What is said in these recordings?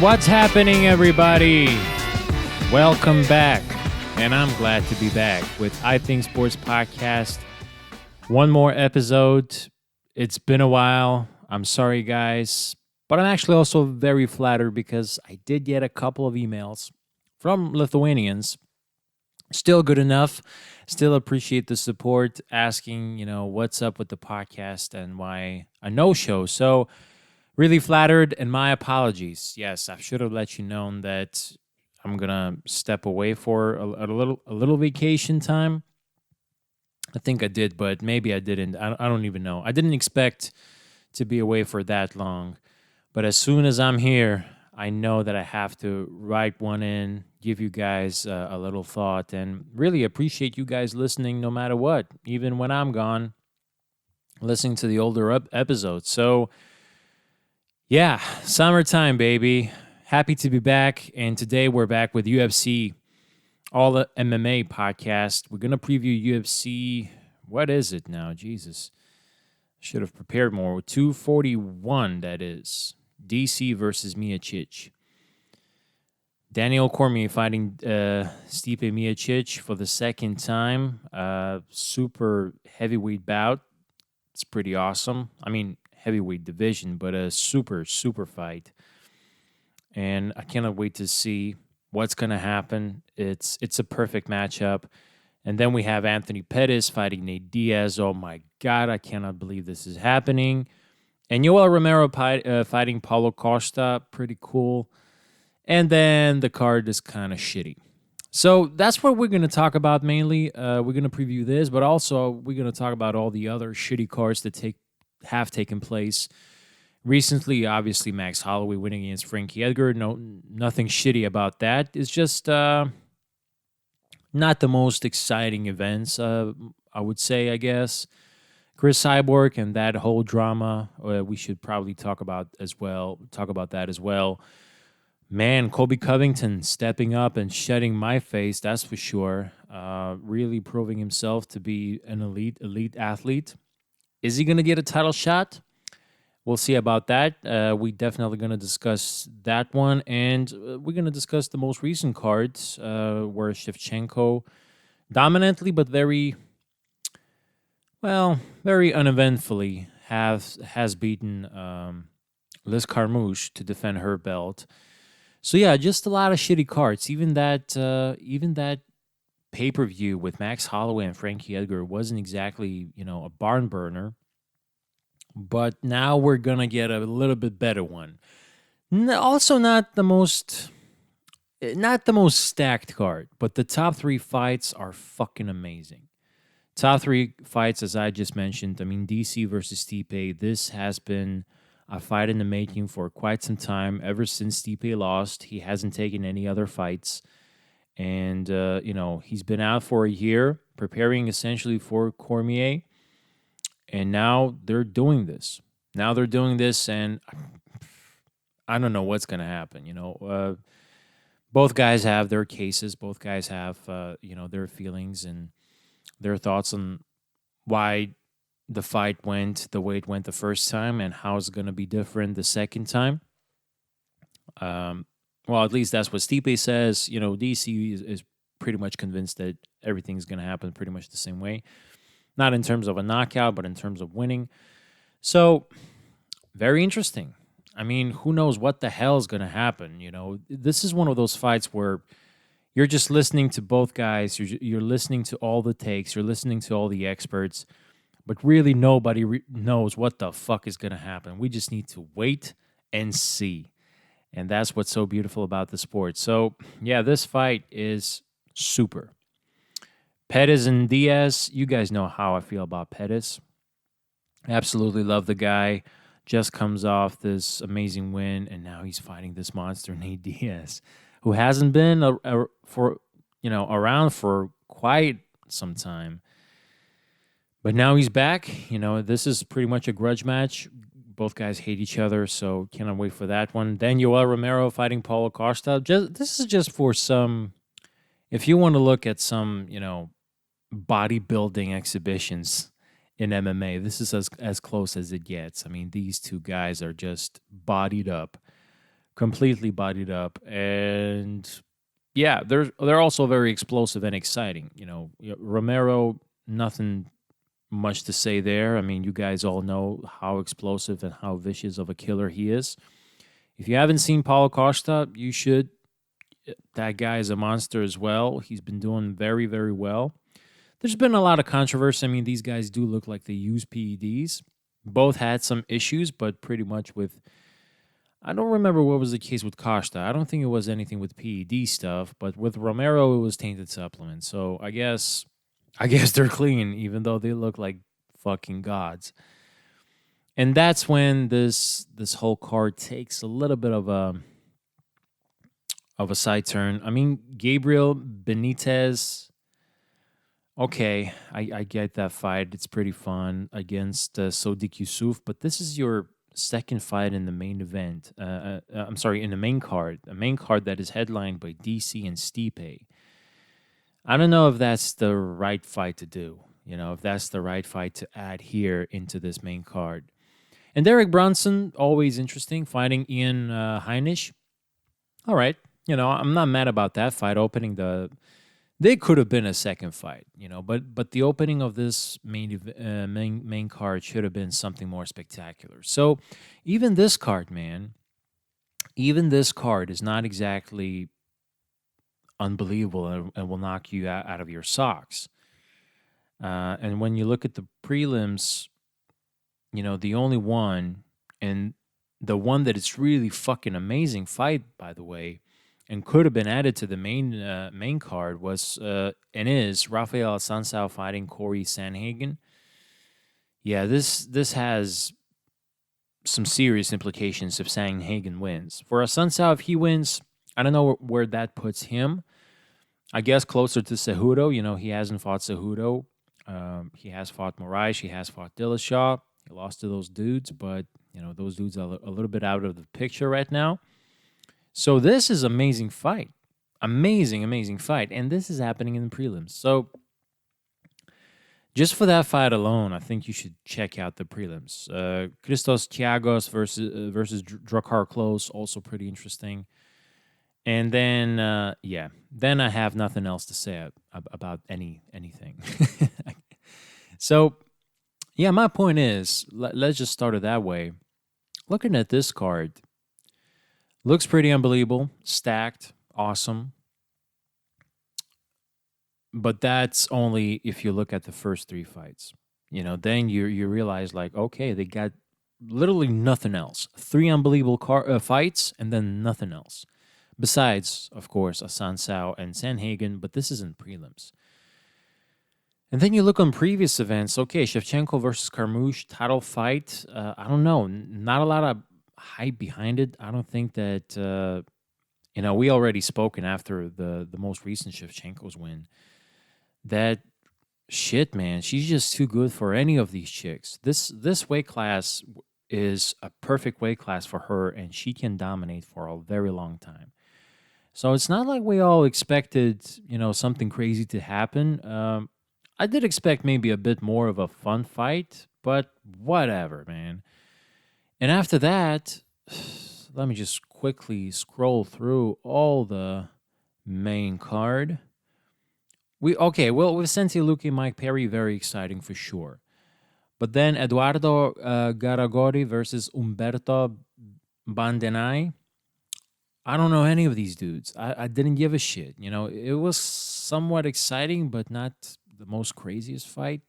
What's happening, everybody? Welcome back. And I'm glad to be back with iThinkSports podcast. One more episode. It's been a while. I'm sorry, guys. But I'm actually also very flattered because I did get a couple of emails from Lithuanians. Still good enough. Still appreciate the support, asking, what's up with the podcast and why a no-show. So really flattered, and my apologies. Yes, I should have let you know that I'm gonna step away for a little vacation time. I think I did, but maybe I didn't. I don't even know. I didn't expect to be away for that long. But as soon as I'm here, I know that I have to write one in, give you guys a little thought, and really appreciate you guys listening no matter what, even when I'm gone, listening to the older episodes. So, yeah, summertime, baby. Happy to be back. And today we're back with UFC, all the MMA podcast. We're going to preview UFC. What is it now? Jesus. Should have prepared more. 241, that is. DC versus Miocic. Daniel Cormier fighting Stipe Miocic for the second time. Super heavyweight bout. It's pretty awesome. I mean, heavyweight division, but a super fight. And I cannot wait to see what's going to happen. It's a perfect matchup. And then we have Anthony Pettis fighting Nate Diaz. Oh my God, I cannot believe this is happening. And Yoel Romero fighting Paulo Costa. Pretty cool. And then the card is kind of shitty. So that's what we're going to talk about mainly. We're going to preview this, but also we're going to talk about all the other shitty cards that have taken place recently. Obviously, Max Holloway winning against Frankie Edgar. Nothing shitty about that. It's just not the most exciting events, I would say, I guess. Chris Cyborg and that whole drama, we should probably talk about that as well. Man, Colby Covington stepping up and shedding my face, that's for sure. Really proving himself to be an elite athlete. Is he going to get a title shot? We'll see about that. We definitely going to discuss that one. And we're going to discuss the most recent cards where Shevchenko dominantly but very uneventfully has beaten Liz Carmouche to defend her belt. So yeah, just a lot of shitty cards. Even that pay-per-view with Max Holloway and Frankie Edgar wasn't exactly, a barn burner. But now we're going to get a little bit better one. Also not the most stacked card, but the top three fights are fucking amazing. Top three fights, as I just mentioned, DC versus Stipe, this has been a fight in the making for quite some time. Ever since Stipe lost, he hasn't taken any other fights. And, he's been out for a year, preparing essentially for Cormier. And now they're doing this. And I don't know what's going to happen. Both guys have their cases. Both guys have, their feelings and their thoughts on why the fight went the way it went the first time and how it's going to be different the second time. Well, at least that's what Stipe says. DC is pretty much convinced that everything's going to happen pretty much the same way. Not in terms of a knockout, but in terms of winning. So, very interesting. Who knows what the hell is going to happen? This is one of those fights where you're just listening to both guys. You're listening to all the takes. You're listening to all the experts. But really, nobody knows what the fuck is going to happen. We just need to wait and see. And that's what's so beautiful about the sport. So, yeah, this fight is super. Pettis and Diaz, you guys know how I feel about Pettis. Absolutely love the guy. Just comes off this amazing win, and now he's fighting this monster, Nate Diaz, who hasn't been around for quite some time. But now he's back. This is pretty much a grudge match. Both guys hate each other, so cannot wait for that one. Then Yoel Romero fighting Paulo Costa. This is just for some, if you want to look at some, bodybuilding exhibitions in MMA, this is as close as it gets. These two guys are just bodied up. completely bodied up, and yeah, they're also very explosive and exciting. Romero, nothing much to say there. I mean, you guys all know how explosive and how vicious of a killer he is. If you haven't seen Paulo Costa, you should. That guy is a monster as well. He's been doing very, very well. There's been a lot of controversy. I mean, these guys do look like they use PEDs. Both had some issues, but pretty much with. I don't remember what was the case with Costa. I don't think it was anything with PED stuff, but with Romero, it was tainted supplements. So I guess they're clean, even though they look like fucking gods. And that's when this whole card takes a little bit of a side turn. I mean, Gabriel Benitez. Okay, I get that fight. It's pretty fun against Sodiq Yusuf, but this is your second fight in the main event. I'm sorry, in the main card, a main card that is headlined by DC and Stipe. I don't know if that's the right fight to do. If that's the right fight to add here into this main card. And Derek Brunson, always interesting, fighting Ian Heinisch. All right, I'm not mad about that fight opening the. They could have been a second fight, but the opening of this main card should have been something more spectacular. So even this card, man, even this card is not exactly unbelievable and will knock you out of your socks. And when you look at the prelims, the only one, and the one that is really fucking amazing fight, by the way, and could have been added to the main card was and is Rafael Sansao fighting Corey Sanhagen. Yeah, this has some serious implications if Sanhagen wins. For Sansao, if he wins, I don't know where that puts him. I guess closer to Cejudo. He hasn't fought Cejudo. He has fought Moraes. He has fought Dillashaw. He lost to those dudes, but those dudes are a little bit out of the picture right now. So this is amazing fight. Amazing fight. And this is happening in the prelims. So just for that fight alone, I think you should check out the prelims. Christos Thiagos versus Drakkar Klose, also pretty interesting. And then, then I have nothing else to say about anything. So, yeah, my point is, let's just start it that way. Looking at this card, looks pretty unbelievable, stacked, awesome. But that's only if you look at the first three fights. Then you realize, like, okay, they got literally nothing else. Three unbelievable fights and then nothing else. Besides, of course, Sansao and Sanhagen, but this isn't prelims. And then you look on previous events. Okay, Shevchenko versus Carmouche, title fight. I don't know. Not a lot of hype behind it. I don't think that, we already spoken after the most recent Shevchenko's win. That shit, man, she's just too good for any of these chicks. This weight class is a perfect weight class for her, and she can dominate for a very long time. So it's not like we all expected, something crazy to happen. I did expect maybe a bit more of a fun fight, but whatever, man. And after that, let me just quickly scroll through all the main card. With Sensei Luque, Mike Perry, very exciting for sure. But then Eduardo Garagori versus Umberto Bandenay. I don't know any of these dudes. I didn't give a shit. It was somewhat exciting, but not the most craziest fight.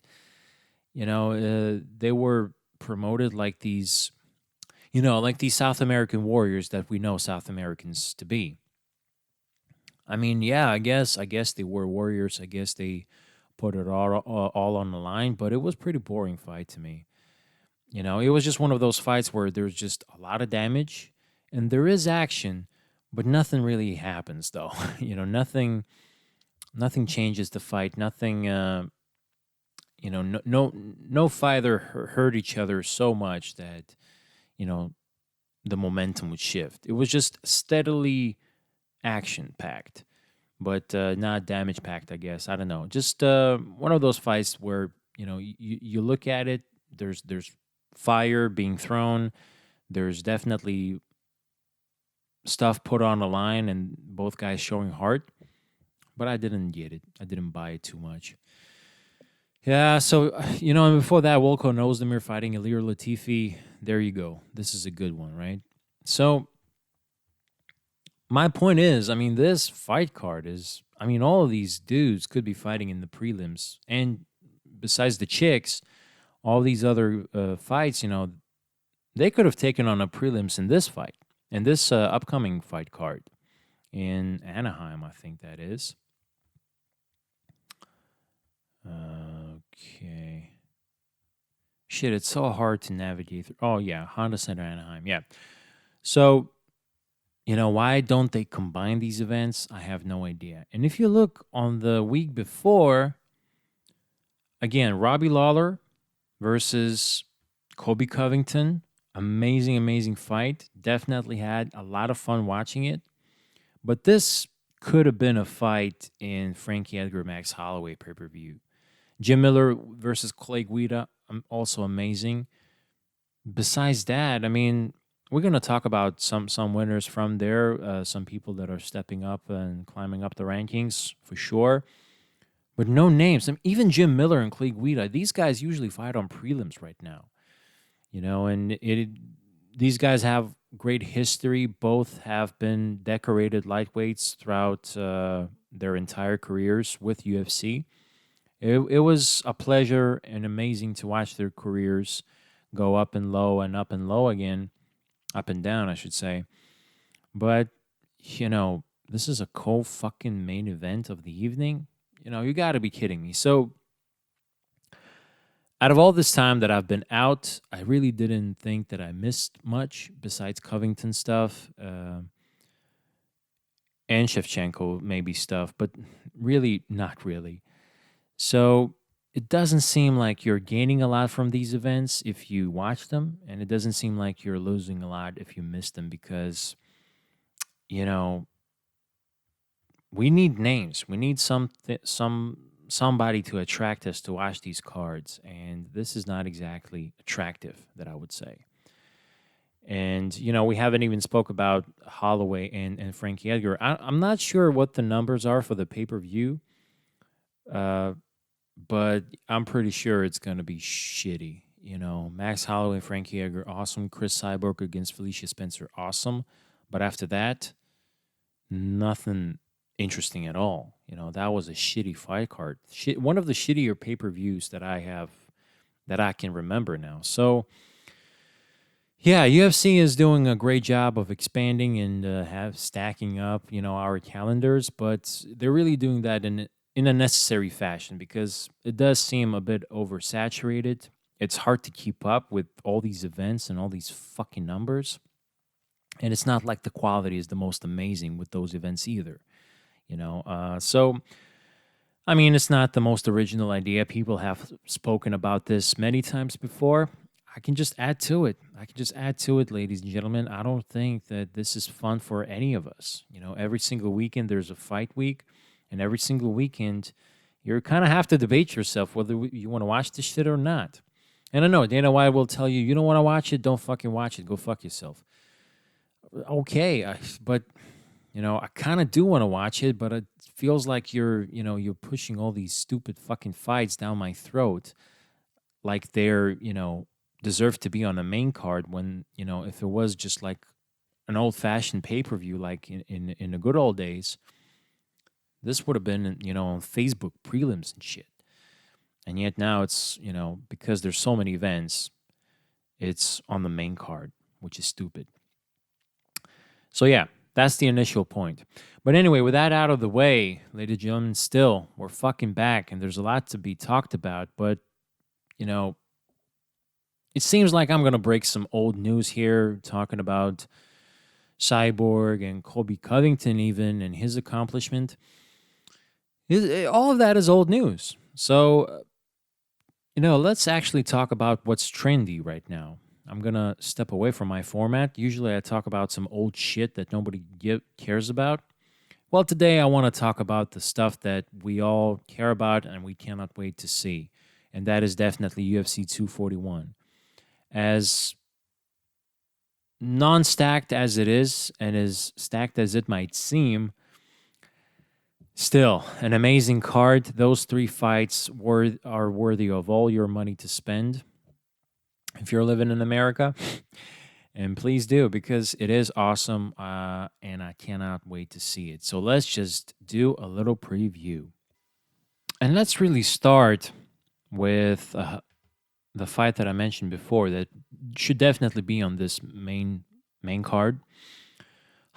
They were promoted like these, like these South American warriors that we know South Americans to be. I mean, yeah, I guess they were warriors. I guess they put it all on the line, but it was pretty boring fight to me. It was just one of those fights where there's just a lot of damage and there is action, but nothing really happens though. Nothing changes the fight. Nothing. No fighter hurt each other so much that the momentum would shift. It was just steadily action packed, but not damage packed. I guess I don't know. Just one of those fights where you look at it. There's fire being thrown. There's definitely stuff put on the line and both guys showing heart, but I didn't get it. I didn't buy it too much. Yeah, so and before that, Volko Ozdemir fighting Ilir Latifi. There you go. This is a good one, right? So my point is, this fight card is, all of these dudes could be fighting in the prelims, and besides the chicks, all these other fights, they could have taken on a prelims in this fight, in this upcoming fight card in Anaheim, I think that is. Okay. Shit, it's so hard to navigate through. Oh, yeah, Honda Center Anaheim. Yeah. So, why don't they combine these events? I have no idea. And if you look on the week before, again, Robbie Lawler versus Colby Covington. Amazing, amazing fight. Definitely had a lot of fun watching it. But this could have been a fight in Frankie Edgar Max Holloway pay-per-view. Jim Miller versus Clay Guida, also amazing. Besides that, we're going to talk about some winners from there, some people that are stepping up and climbing up the rankings for sure. But no names. Even Jim Miller and Clay Guida, these guys usually fight on prelims right now. And these guys have great history. Both have been decorated lightweights throughout their entire careers with UFC. It was a pleasure and amazing to watch their careers go up and low again, up and down, I should say. But, this is a fucking main event of the evening. You got to be kidding me. So, out of all this time that I've been out, I really didn't think that I missed much besides Covington stuff and Shevchenko maybe stuff, but really not really. So it doesn't seem like you're gaining a lot from these events if you watch them, and it doesn't seem like you're losing a lot if you miss them because, we need names. We need somebody to attract us to watch these cards, and this is not exactly attractive, that I would say. And, we haven't even spoke about Holloway and Frankie Edgar. I'm not sure what the numbers are for the pay-per-view, but I'm pretty sure it's going to be shitty. Max Holloway, Frankie Edgar, awesome. Chris Cyborg against Felicia Spencer, awesome. But after that, nothing interesting at all. That was a shitty fight card. One of the shittier pay-per-views that I can remember now. So, yeah, UFC is doing a great job of expanding and stacking up, our calendars, but they're really doing that in a necessary fashion because it does seem a bit oversaturated. It's hard to keep up with all these events and all these fucking numbers. And it's not like the quality is the most amazing with those events either. So, it's not the most original idea. People have spoken about this many times before. I can just add to it. Ladies and gentlemen. I don't think that this is fun for any of us. Every single weekend there's a fight week, and every single weekend you kind of have to debate yourself whether you want to watch this shit or not. And I know Dana White will tell you, you don't want to watch it, don't fucking watch it. Go fuck yourself. Okay, but I kind of do want to watch it, but it feels like you're pushing all these stupid fucking fights down my throat like they're, deserve to be on the main card when, if it was just like an old-fashioned pay-per-view like in the good old days, this would have been, on Facebook prelims and shit. And yet now it's, because there's so many events, it's on the main card, which is stupid. So yeah, that's the initial point. But anyway, with that out of the way, ladies and gentlemen, still, we're fucking back, and there's a lot to be talked about. But, it seems like I'm going to break some old news here, talking about Cyborg and Colby Covington even, and his accomplishment. All of that is old news. So, let's actually talk about what's trendy right now. I'm going to step away from my format. Usually I talk about some old shit that nobody cares about. Well, today I want to talk about the stuff that we all care about and we cannot wait to see. And that is definitely UFC 241. As non-stacked as it is and as stacked as it might seem, still an amazing card. Those three fights are worthy of all your money to spend if you're living in America. And please do, because it is awesome, and I cannot wait to see it. So let's just do a little preview. And let's really start with the fight that I mentioned before that should definitely be on this main card.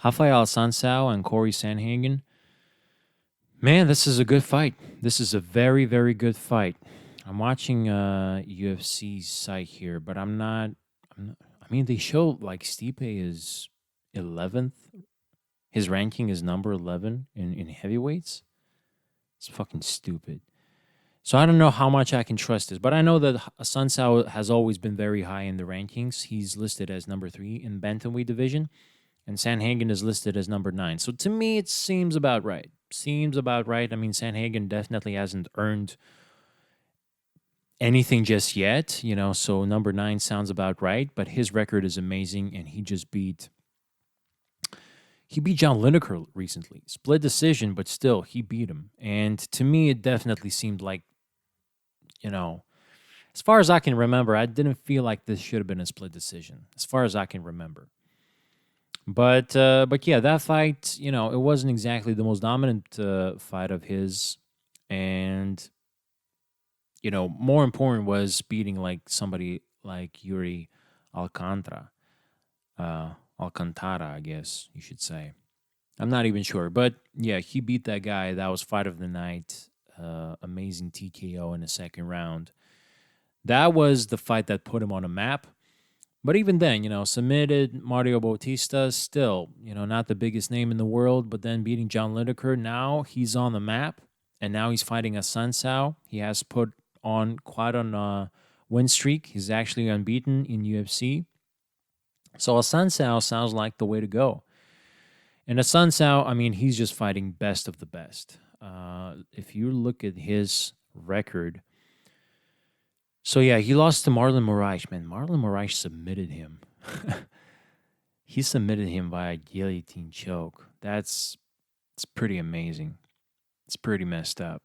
Rafael Sansao and Corey Sandhagen. Man, this is a good fight. This is a very, very good fight. I'm watching UFC's site here, but I mean, they show like Stipe is 11th. His ranking is number 11 in heavyweights. It's fucking stupid. So I don't know how much I can trust this, but I know that Sunsao has always been very high in the rankings. He's listed as number 3 in bantamweight division, and Sandhagen is listed as number 9. So to me, it seems about right. Seems about right. I mean, Sandhagen definitely hasn't earned anything just yet, so number 9 sounds about right, but his record is amazing, and he beat John Lineker recently. Split decision, but still, he beat him. And to me, it definitely seemed like, as far as I can remember, I didn't feel like this should have been a split decision, as far as I can remember. But yeah, that fight, it wasn't exactly the most dominant fight of his, and more important was beating like somebody like Yuri Alcantara, I guess you should say. I'm not even sure, but yeah, he beat that guy. That was fight of the night. Amazing TKO in the second round. That was the fight that put him on a map. But even then, submitted Mario Bautista, still, not the biggest name in the world, but then beating John Lineker, now he's on the map, and now he's fighting a Sansao. He has put on quite a win streak. He's actually unbeaten in UFC. So a Sansao sounds like the way to go. And a Sansao, I mean, he's just fighting best of the best. If you look at his record, so yeah, he lost to Marlon Moraes. Man, Marlon Moraes submitted him. He submitted him via guillotine choke. It's pretty amazing. It's pretty messed up.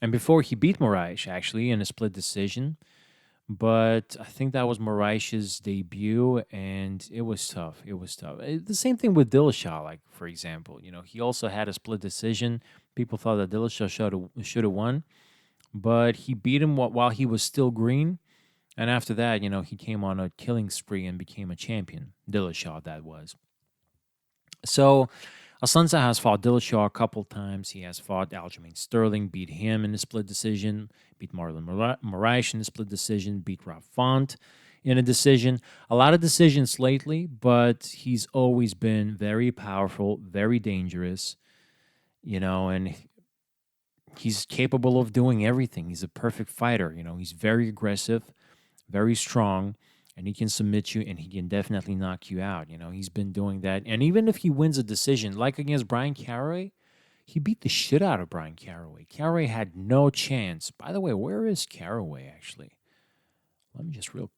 And before he beat Moraes, actually, in a split decision, but I think that was Moraes' debut, and it was tough. It was tough. The same thing with Dillashaw, like, for example. He also had a split decision. People thought that Dillashaw should have won, but he beat him while he was still green. And after that, he came on a killing spree and became a champion. Dillashaw, that was. So Assunza has fought Dillashaw a couple times. He has fought Aljamain Sterling, beat him in a split decision, beat Marlon Moraes in a split decision, beat Rob Font in a decision. A lot of decisions lately, but he's always been very powerful, very dangerous, and he's capable of doing everything. He's a perfect fighter. He's very aggressive, very strong, and he can submit you, and he can definitely knock you out. He's been doing that. And even if he wins a decision, like against Brian Caraway, he beat the shit out of Brian Caraway. Caraway had no chance. By the way, where is Caraway, actually? Let me just real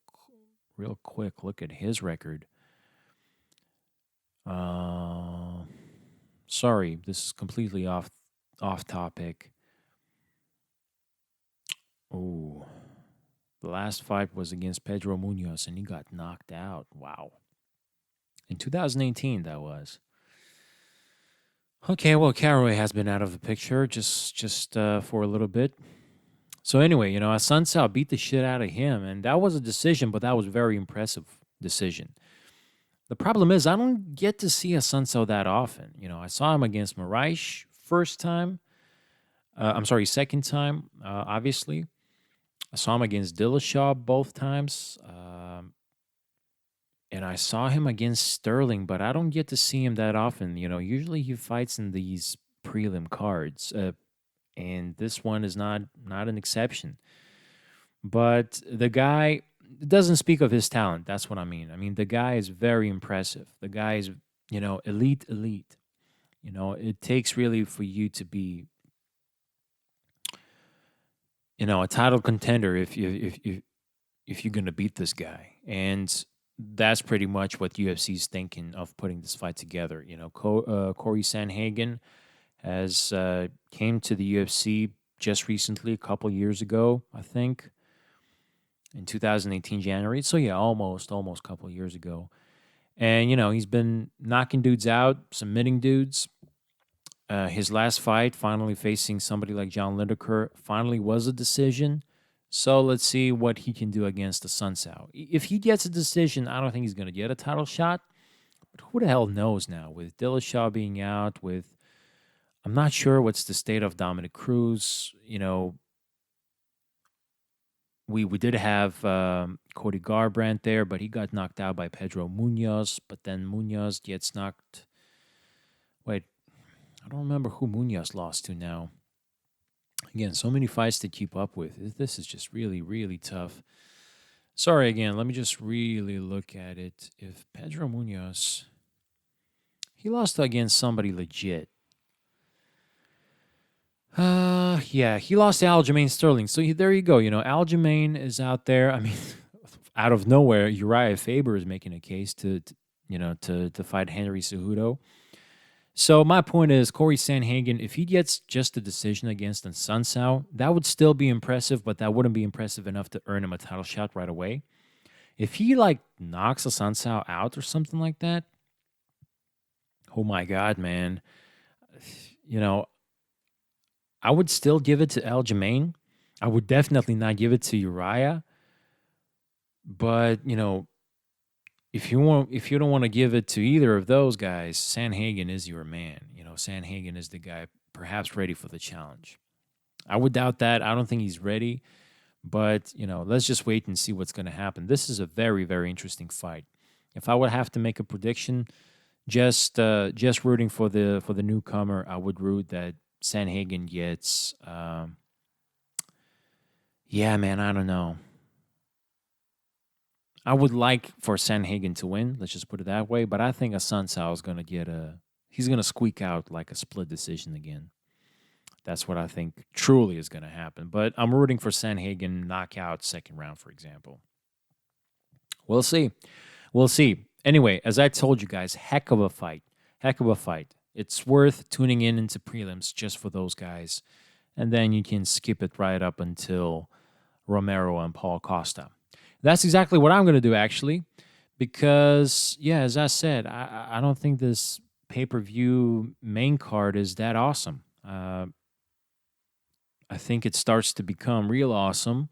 quick look at his record. Sorry, this is completely off topic. Oh, the last fight was against Pedro Munoz, and he got knocked out. Wow. In 2018, that was. Okay, well, Caraway has been out of the picture just for a little bit. So anyway, Asuncao beat the shit out of him, and that was a decision, but that was a very impressive decision. The problem is I don't get to see Asuncao that often. I saw him against Moraes second time, obviously. I saw him against Dillashaw both times. And I saw him against Sterling, but I don't get to see him that often. Usually he fights in these prelim cards, and this one is not an exception. But the guy doesn't speak of his talent. That's what I mean. I mean, the guy is very impressive. The guy is, elite. It takes really for you to be, a title contender if you're gonna beat this guy. And that's pretty much what UFC's thinking of putting this fight together. Corey Sandhagen has came to the UFC just recently, a couple years ago, I think, in 2018 January. So yeah, almost a couple years ago. And he's been knocking dudes out, submitting dudes. His last fight, finally facing somebody like John Lineker, finally was a decision. So let's see what he can do against the Sun Sao. If he gets a decision, I don't think he's going to get a title shot. But who the hell knows now? With Dillashaw being out, I'm not sure what's the state of Dominic Cruz. We did have Cody Garbrandt there, but he got knocked out by Pedro Munoz. But then Munoz gets knocked. Wait, I don't remember who Munoz lost to now. Again, so many fights to keep up with. This is just really, really tough. Sorry, again, let me just really look at it. If Pedro Munoz, he lost against somebody legit. Yeah, he lost to Aljamain Sterling. So there you go. Aljamain is out there. I mean, out of nowhere, Uriah Faber is making a case to fight Henry Cejudo. So my point is, Corey Sandhagen, if he gets just a decision against Sun Sao, that would still be impressive, but that wouldn't be impressive enough to earn him a title shot right away. If he knocks a Sun Sao out or something like that, oh my God, man. I would still give it to Aljamain. I would definitely not give it to Uriah. But, if you don't want to give it to either of those guys, Sandhagen is your man. Sandhagen is the guy perhaps ready for the challenge. I would doubt that. I don't think he's ready. But, let's just wait and see what's going to happen. This is a very, very interesting fight. If I would have to make a prediction, just rooting for the newcomer, I would root that Sandhagen gets. Yeah, man, I don't know. I would like for Sandhagen to win. Let's just put it that way. But I think Sun Sao is going to he's going to squeak out like a split decision again. That's what I think truly is going to happen. But I'm rooting for Sandhagen knockout second round, for example. We'll see. Anyway, as I told you guys, heck of a fight. It's worth tuning into prelims just for those guys. And then you can skip it right up until Romero and Paul Costa. That's exactly what I'm going to do, actually, because, yeah, as I said, I don't think this pay-per-view main card is that awesome. I think it starts to become real awesome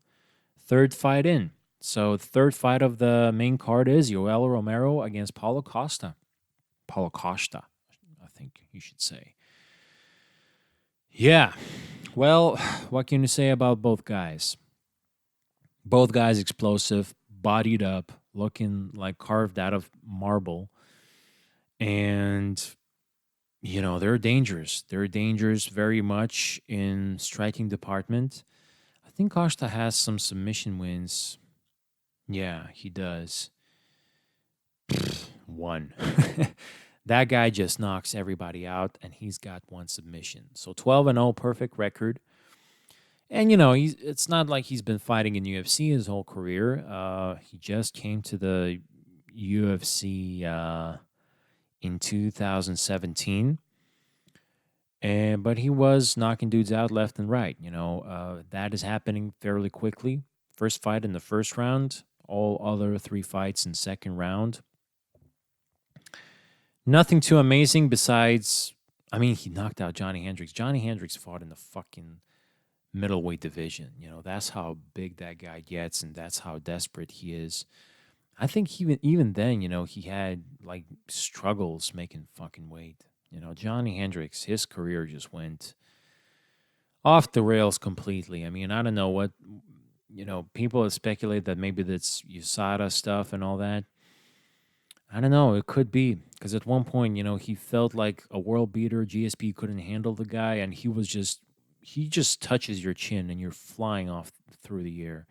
third fight in. So the third fight of the main card is Yoel Romero against Paulo Costa. Paulo Costa, I think you should say. Yeah, well, what can you say about both guys? Both guys explosive, bodied up, looking like carved out of marble. And, they're dangerous. They're dangerous very much in striking department. I think Costa has some submission wins. Yeah, he does. One. That guy just knocks everybody out, and he's got one submission. So 12-0, perfect record. And, it's not like he's been fighting in UFC his whole career. He just came to the UFC in 2017. But he was knocking dudes out left and right. That is happening fairly quickly. First fight in the first round, all other three fights in second round. Nothing too amazing besides, he knocked out Johnny Hendricks. Johnny Hendricks fought in the fucking middleweight division. That's how big that guy gets, and that's how desperate he is. I think even then, he had struggles making fucking weight. Johnny Hendricks, his career just went off the rails completely. I don't know what, people have speculated that maybe that's USADA stuff and all that. I don't know. It could be because at one point, he felt like a world beater. GSP couldn't handle the guy, and he just touches your chin and you're flying off through the air.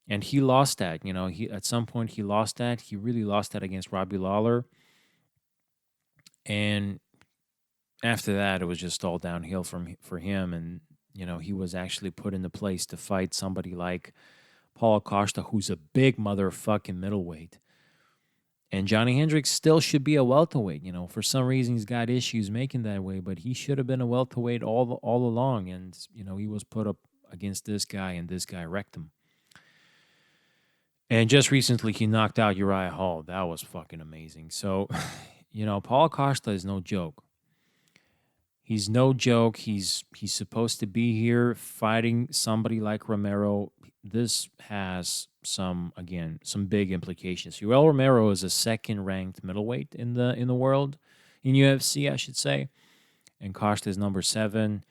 And he lost that. At some point he lost that. He really lost that against Robbie Lawler. And after that, it was just all downhill for him. And, he was actually put into place to fight somebody like Paulo Costa, who's a big motherfucking middleweight. And Johnny Hendricks still should be a welterweight. For some reason he's got issues making that way, but he should have been a welterweight all along. And he was put up against this guy, and this guy wrecked him. And just recently he knocked out Uriah Hall. That was fucking amazing. So, Paulo Costa is no joke. He's no joke. He's supposed to be here fighting somebody like Romero. This has some big implications. Yoel Romero is a second-ranked middleweight in the world, in UFC, I should say, and Costa is number 7.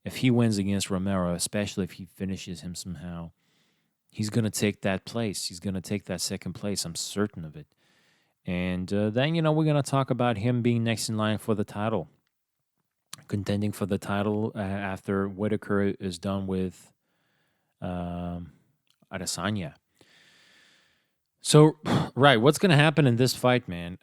If he wins against Romero, especially if he finishes him somehow, he's going to take that place. He's going to take that second place. I'm certain of it. And then, we're going to talk about him being next in line for the title, contending for the title after Whitaker is done with Adesanya. So, right, what's going to happen in this fight, man?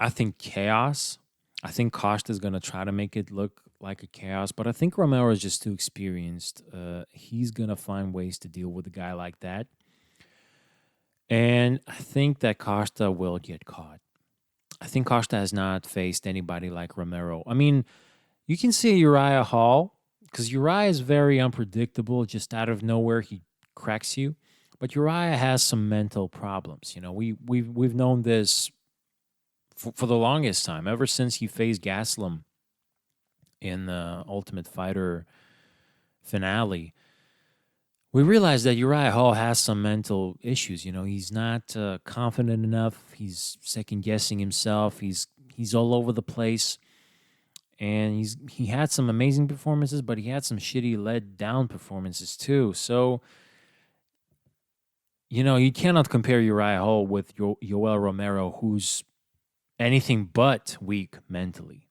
I think chaos. I think Costa's going to try to make it look like a chaos, but I think Romero is just too experienced. He's going to find ways to deal with a guy like that. And I think that Costa will get caught. I think Costa has not faced anybody like Romero. I mean, you can see Uriah Hall, because Uriah is very unpredictable. Just out of nowhere, he cracks you. But Uriah has some mental problems. We've known this for the longest time, ever since he faced Gaslam in the Ultimate Fighter finale. We realized that Uriah Hall has some mental issues. He's not confident enough. He's second-guessing himself. He's all over the place. And he had some amazing performances, but he had some shitty let-down performances too. So, you cannot compare Uriah Hall with Yoel Romero, who's anything but weak mentally.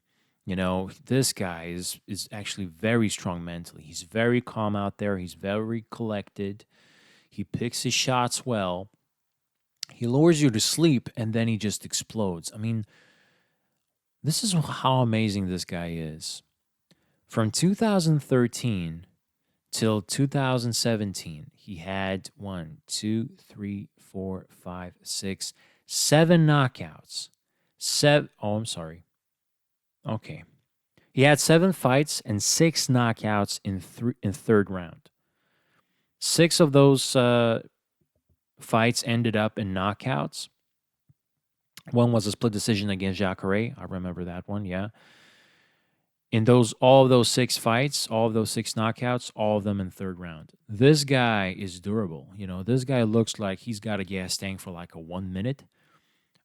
This guy is actually very strong mentally. He's very calm out there. He's very collected. He picks his shots well. He lures you to sleep, and then he just explodes. I mean, this is how amazing this guy is. From 2013 till 2017, he had 7 knockouts. I'm sorry. Okay. He had 7 fights and 6 knockouts in third round. 6 of those fights ended up in knockouts. One was a split decision against Jacare. I remember that one, yeah. In all of those 6 fights, all of those 6 knockouts, all of them in third round. This guy is durable. This guy looks like he's got a gas tank for like a 1 minute.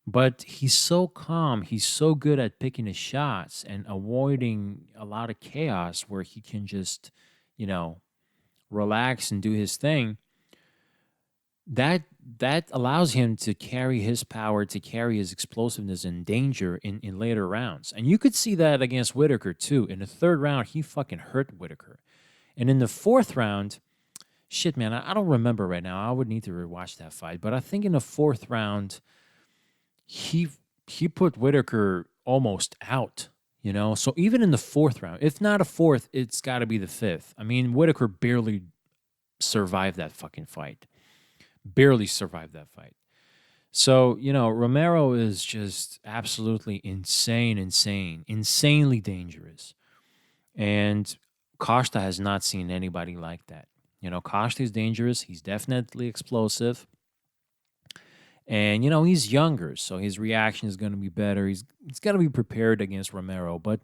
But he's so calm. He's so good at picking his shots and avoiding a lot of chaos where he can just, relax and do his thing. That allows him to carry his power, to carry his explosiveness and danger in later rounds. And you could see that against Whitaker, too. In the third round, he fucking hurt Whitaker. And in the fourth round, shit, man, I don't remember right now. I would need to rewatch that fight. But I think in the fourth round, he put Whitaker almost out, So even in the fourth round, if not a fourth, it's got to be the fifth. I mean, Whitaker barely survived that fucking fight. Barely survived that fight. So, Romero is just absolutely insanely dangerous. And Costa has not seen anybody like that. Costa is dangerous. He's definitely explosive. And, he's younger, so his reaction is going to be better. He's got to be prepared against Romero. But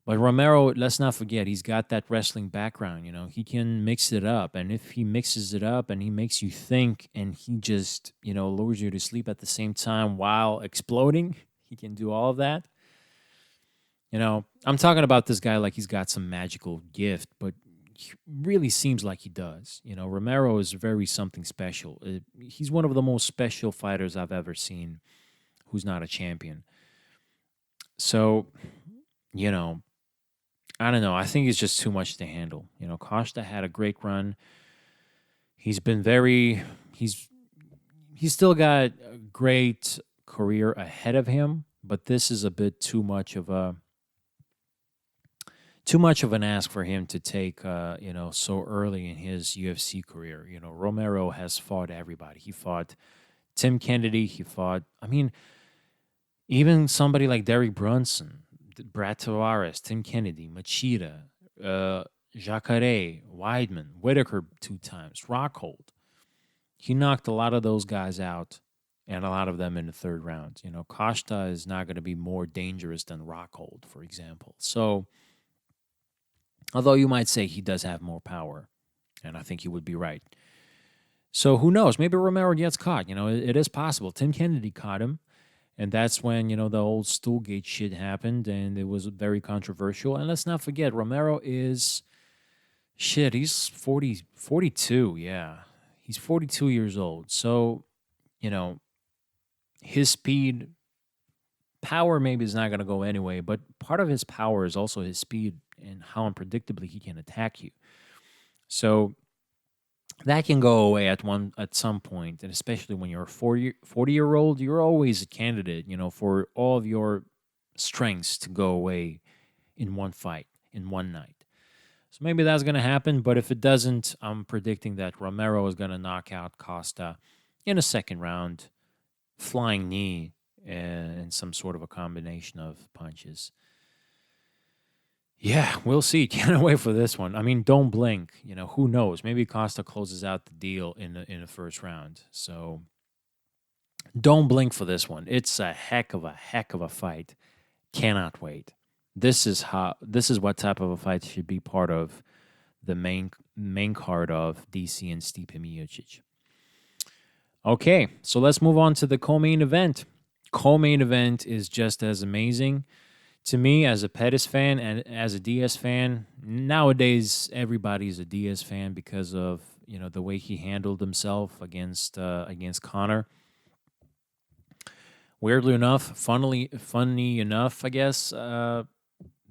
Romero, let's not forget, he's got that wrestling background. He can mix it up. And if he mixes it up and he makes you think and he just, lures you to sleep at the same time while exploding, he can do all of that. I'm talking about this guy like he's got some magical gift, but he really seems like he does. Romero is very something special. He's one of the most special fighters I've ever seen who's not a champion. So, I don't know. I think it's just too much to handle. Costa had a great run. He's still got a great career ahead of him, but this is a bit too much of an ask for him to take, so early in his UFC career. Romero has fought everybody. He fought Tim Kennedy, he fought. I mean, even somebody like Derek Brunson, Brad Tavares, Tim Kennedy, Machida, uh, Jacare, Weidman, Whitaker 2 times, Rockhold. He knocked a lot of those guys out and a lot of them in the third round. Costa is not going to be more dangerous than Rockhold, for example. So, although you might say he does have more power, and I think you would be right. So, who knows? Maybe Romero gets caught. It is possible. Tim Kennedy caught him. And that's when, the old Stoolgate shit happened, and it was very controversial. And let's not forget, Romero is, he's 42, yeah. He's 42 years old. So, his speed, power maybe is not going to go anyway, but part of his power is also his speed and how unpredictably he can attack you. So that can go away at some point, and especially when you're a 40-year-old, you're always a candidate, for all of your strengths to go away in one fight, in one night. So maybe that's going to happen, but if it doesn't, I'm predicting that Romero is going to knock out Costa in a second round, flying knee, and some sort of a combination of punches. Yeah, we'll see. Can't wait for this one. I mean, don't blink. Who knows? Maybe Costa closes out the deal in the first round. So don't blink for this one. It's a heck of a fight. Cannot wait. This is what type of a fight should be part of the main card of DC and Stipe Miocic. Okay, so let's move on to the co-main event. Co-main event is just as amazing. To me, as a Pettis fan and as a Diaz fan, nowadays everybody's a Diaz fan because of the way he handled himself against Conor. Weirdly enough, funny enough, I guess that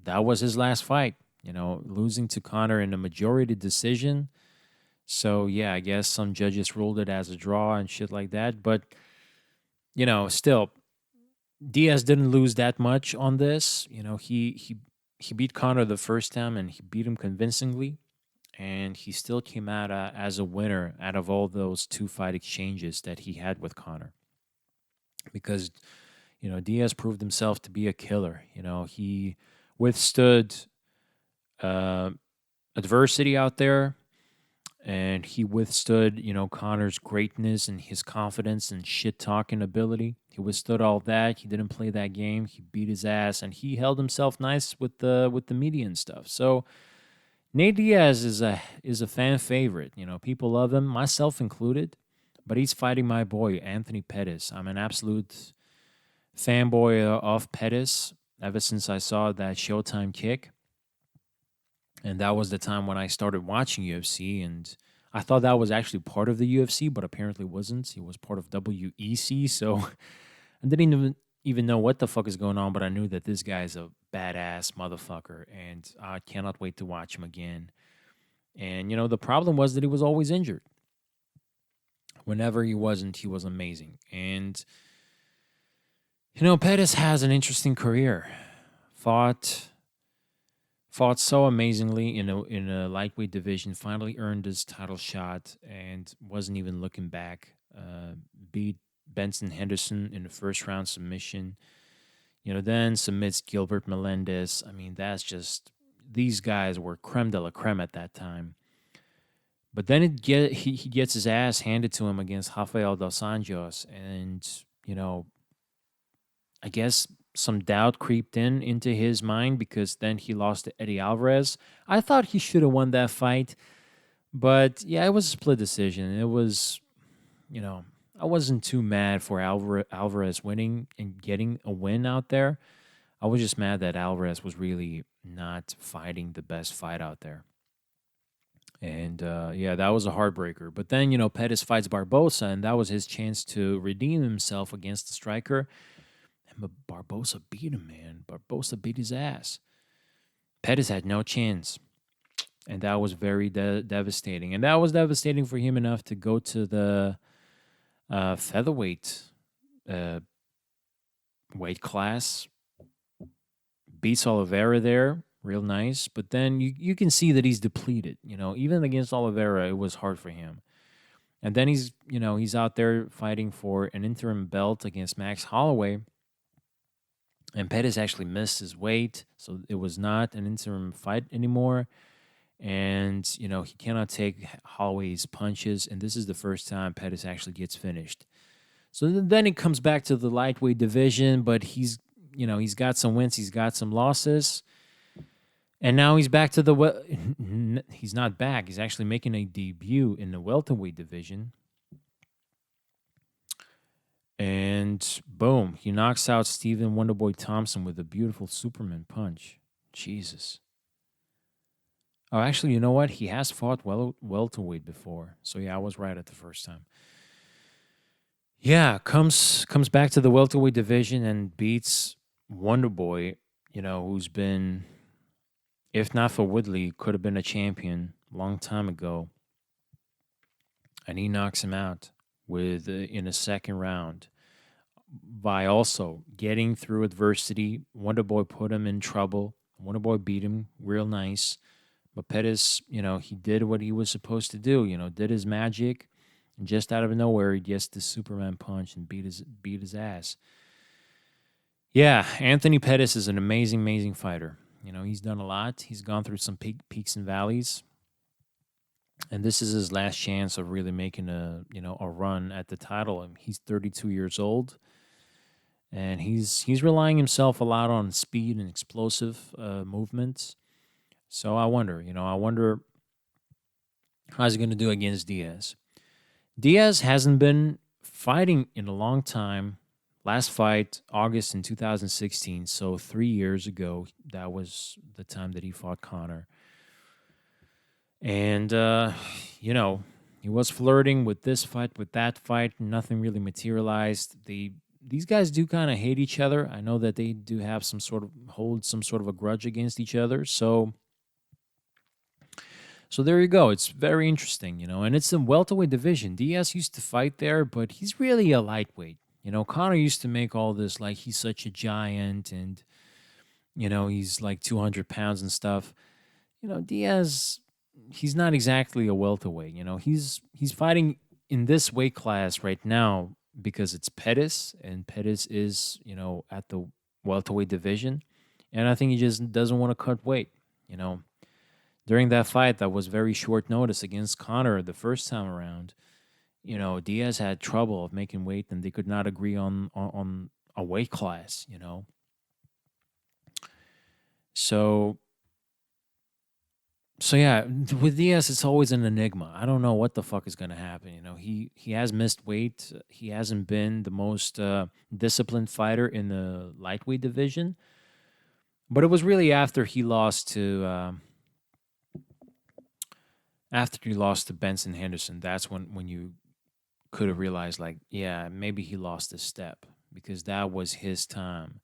was his last fight. Losing to Conor in a majority decision. So yeah, I guess some judges ruled it as a draw and shit like that. But still. Diaz didn't lose that much on this. He beat Conor the first time and he beat him convincingly, and he still came out as a winner out of all those 2-fight exchanges that he had with Conor. Because Diaz proved himself to be a killer. He withstood adversity out there. And he withstood, Conor's greatness and his confidence and shit-talking ability. He withstood all that. He didn't play that game. He beat his ass, and he held himself nice with the media and stuff. So Nate Diaz is a fan favorite. People love him, myself included. But he's fighting my boy, Anthony Pettis. I'm an absolute fanboy of Pettis ever since I saw that Showtime kick. And that was the time when I started watching UFC, and I thought that was actually part of the UFC, but apparently wasn't. He was part of WEC, so I didn't even know what the fuck is going on, but I knew that this guy is a badass motherfucker, and I cannot wait to watch him again. And, the problem was that he was always injured. Whenever he wasn't, he was amazing. And, Pettis has an interesting career. Fought so amazingly in a lightweight division, finally earned his title shot and wasn't even looking back. Beat Benson Henderson in the first round submission. Then submits Gilbert Melendez. I mean, that's just, these guys were creme de la creme at that time. But then he gets his ass handed to him against Rafael dos Anjos, and I guess some doubt creeped into his mind because then he lost to Eddie Alvarez. I thought he should have won that fight, but yeah, it was a split decision. It was, I wasn't too mad for Alvarez winning and getting a win out there. I was just mad that Alvarez was really not fighting the best fight out there. And yeah, that was a heartbreaker. But then, Pettis fights Barbosa, and that was his chance to redeem himself against the striker. But Barbosa beat him, man. Barbosa beat his ass. Pettis had no chance. And that was very devastating. And that was devastating for him enough to go to the featherweight weight class. Beats Oliveira there. Real nice. But then you can see that he's depleted. Even against Oliveira, it was hard for him. And then he's out there fighting for an interim belt against Max Holloway. And Pettis actually missed his weight, so it was not an interim fight anymore. And, he cannot take Holloway's punches. And this is the first time Pettis actually gets finished. So then it comes back to the lightweight division, but he's got some wins, he's got some losses. And now he's back to he's not back. He's actually making a debut in the welterweight division. And boom, he knocks out Stephen Wonderboy Thompson with a beautiful Superman punch. Jesus. Oh, actually, you know what? He has fought welterweight before. So yeah, I was right at the first time. Yeah, comes back to the welterweight division and beats Wonderboy, who's been, if not for Woodley, could have been a champion a long time ago. And he knocks him out in a second round by also getting through adversity. Wonderboy put him in trouble. Wonderboy beat him real nice. But Pettis, he did what he was supposed to do, did his magic. And just out of nowhere, he gets the Superman punch and beat his ass. Yeah, Anthony Pettis is an amazing, amazing fighter. He's done a lot. He's gone through some peaks and valleys. And this is his last chance of really making a run at the title. And he's 32 years old. And he's relying himself a lot on speed and explosive movements. So I wonder how's he going to do against Diaz. Diaz hasn't been fighting in a long time. Last fight, August in 2016, so 3 years ago, that was the time that he fought Conor. And, he was flirting with this fight, with that fight. Nothing really materialized. These guys do kind of hate each other. I know that they do have hold some sort of a grudge against each other. So there you go. It's very interesting, and it's a welterweight division. Diaz used to fight there, but he's really a lightweight. Conor used to make all this like he's such a giant and, he's like 200 pounds and stuff. Diaz, he's not exactly a welterweight. He's fighting in this weight class right now because it's Pettis, and Pettis is, at the welterweight division. And I think he just doesn't want to cut weight, During that fight that was very short notice against Conor the first time around, Diaz had trouble of making weight, and they could not agree on a weight class, So yeah, with Diaz, it's always an enigma. I don't know what the fuck is going to happen. He has missed weight. He hasn't been the most disciplined fighter in the lightweight division. But it was really after he lost to Benson Henderson. That's when you could have realized, like, yeah, maybe he lost a step, because that was his time,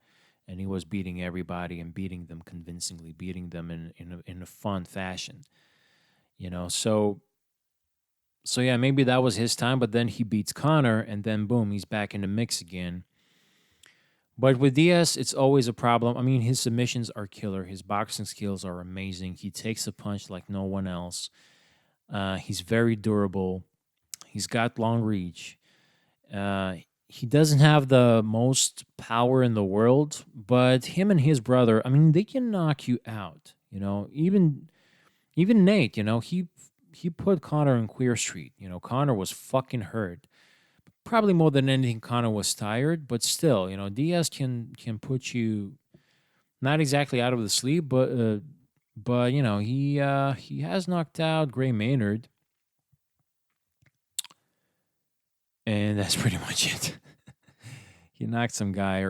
and he was beating everybody and beating them convincingly, beating them in a fun fashion, So yeah, maybe that was his time, but then he beats Conor, and then boom, he's back in the mix again. But with Diaz, it's always a problem. I mean, his submissions are killer. His boxing skills are amazing. He takes a punch like no one else. He's very durable. He's got long reach. He doesn't have the most power in the world, but him and his brother, I mean, they can knock you out. Even Nate, he put Conor in Queer Street. Conor was fucking hurt. Probably more than anything, Conor was tired, but still, Diaz can put you not exactly out of the sleep, but he has knocked out Gray Maynard. And that's pretty much it. He knocked some guy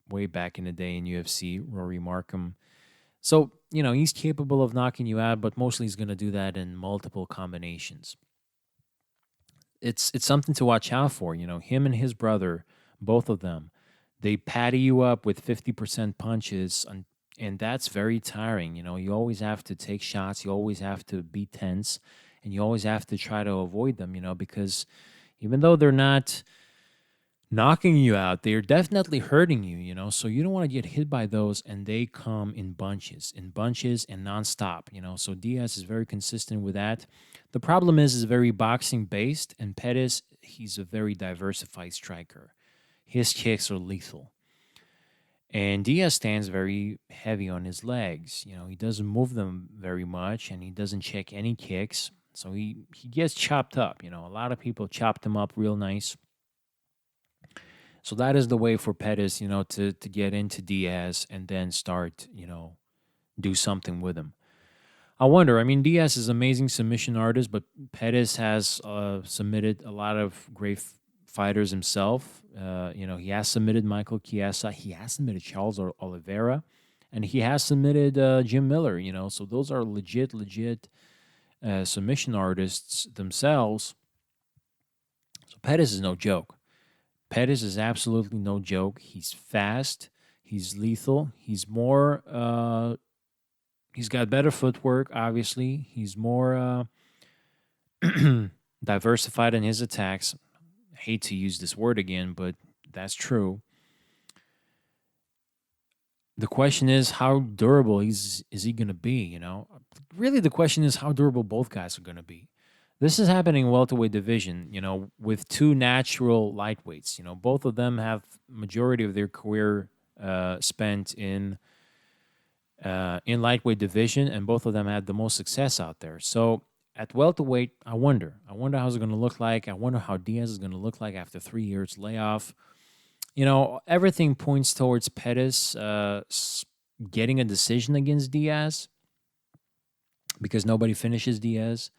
way back in the day in UFC, Rory Markham. So, he's capable of knocking you out, but mostly he's going to do that in multiple combinations. It's something to watch out for. Him and his brother, both of them, they patty you up with 50% punches, and that's very tiring. You always have to take shots. You always have to be tense, and you always have to try to avoid them, because even though they're not knocking you out. They're definitely hurting you, so you don't want to get hit by those, and they come in bunches and nonstop, So Diaz is very consistent with that. The problem is very boxing based, and Pettis, he's a very diversified striker. His kicks are lethal. And Diaz stands very heavy on his legs. He doesn't move them very much, and he doesn't check any kicks. So he gets chopped up. A lot of people chopped him up real nice. So that is the way for Pettis, to get into Diaz and then start, do something with him. I wonder. I mean, Diaz is an amazing submission artist, but Pettis has submitted a lot of great fighters himself. He has submitted Michael Chiesa, he has submitted Charles Oliveira, and he has submitted Jim Miller. So those are legit submission artists themselves. So Pettis is no joke. Pettis is absolutely no joke. He's fast. He's lethal. He's got better footwork, obviously. He's more diversified in his attacks. I hate to use this word again, but that's true. The question is, how durable is he going to be, Really, the question is how durable both guys are going to be. This is happening in welterweight division, with two natural lightweights. Both of them have majority of their career spent in lightweight division, and both of them had the most success out there. So at welterweight, I wonder how's it going to look like. I wonder how Diaz is going to look like after 3 years layoff. Everything points towards Pettis getting a decision against Diaz because nobody finishes Diaz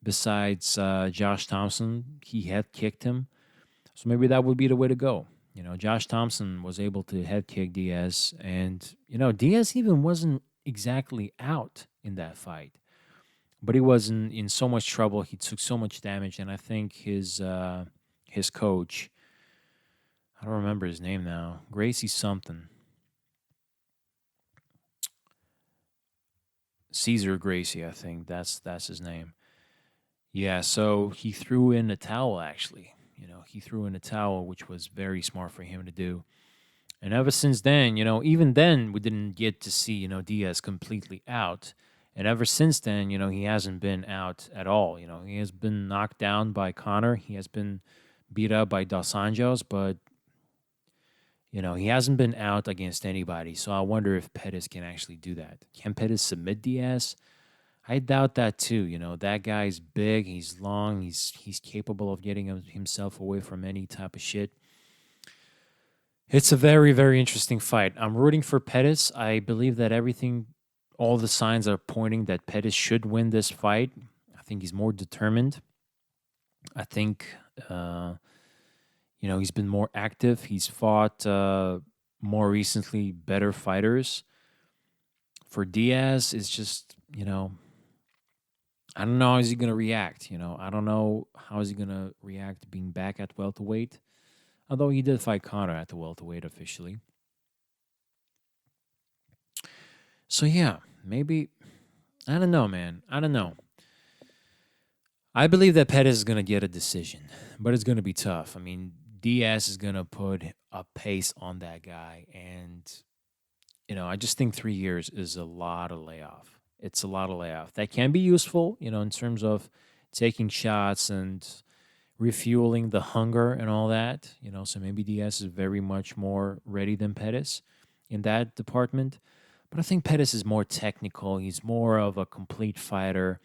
besides Josh Thompson. He head kicked him. So maybe that would be the way to go. Josh Thompson was able to head kick Diaz, and, Diaz even wasn't exactly out in that fight, but he was in so much trouble. He took so much damage, and I think his coach, I don't remember his name now, Gracie something, Caesar Gracie, I think that's his name. Yeah, so he threw in a towel, actually. He threw in a towel, which was very smart for him to do. And ever since then, even then, we didn't get to see, Diaz completely out. And ever since then, he hasn't been out at all. He has been knocked down by Connor. He has been beat up by Dos Anjos, but, he hasn't been out against anybody. So I wonder if Pettis can actually do that. Can Pettis submit Diaz? I doubt that too. That guy's big, he's long, he's capable of getting himself away from any type of shit. It's a very, very interesting fight. I'm rooting for Pettis. I believe that all the signs are pointing that Pettis should win this fight. I think he's more determined. I think, he's been more active. He's fought more recently better fighters. For Diaz, it's just, I don't know how is he going to react. I don't know how is he going to react being back at welterweight. Although he did fight Connor at the welterweight officially. So yeah, maybe, I don't know, man. I don't know. I believe that Pettis is going to get a decision, but it's going to be tough. I mean, Diaz is going to put a pace on that guy. And, I just think 3 years is a lot of layoff. It's a lot of layoff. That can be useful, in terms of taking shots and refueling the hunger and all that. So maybe Diaz is very much more ready than Pettis in that department. But I think Pettis is more technical. He's more of a complete fighter.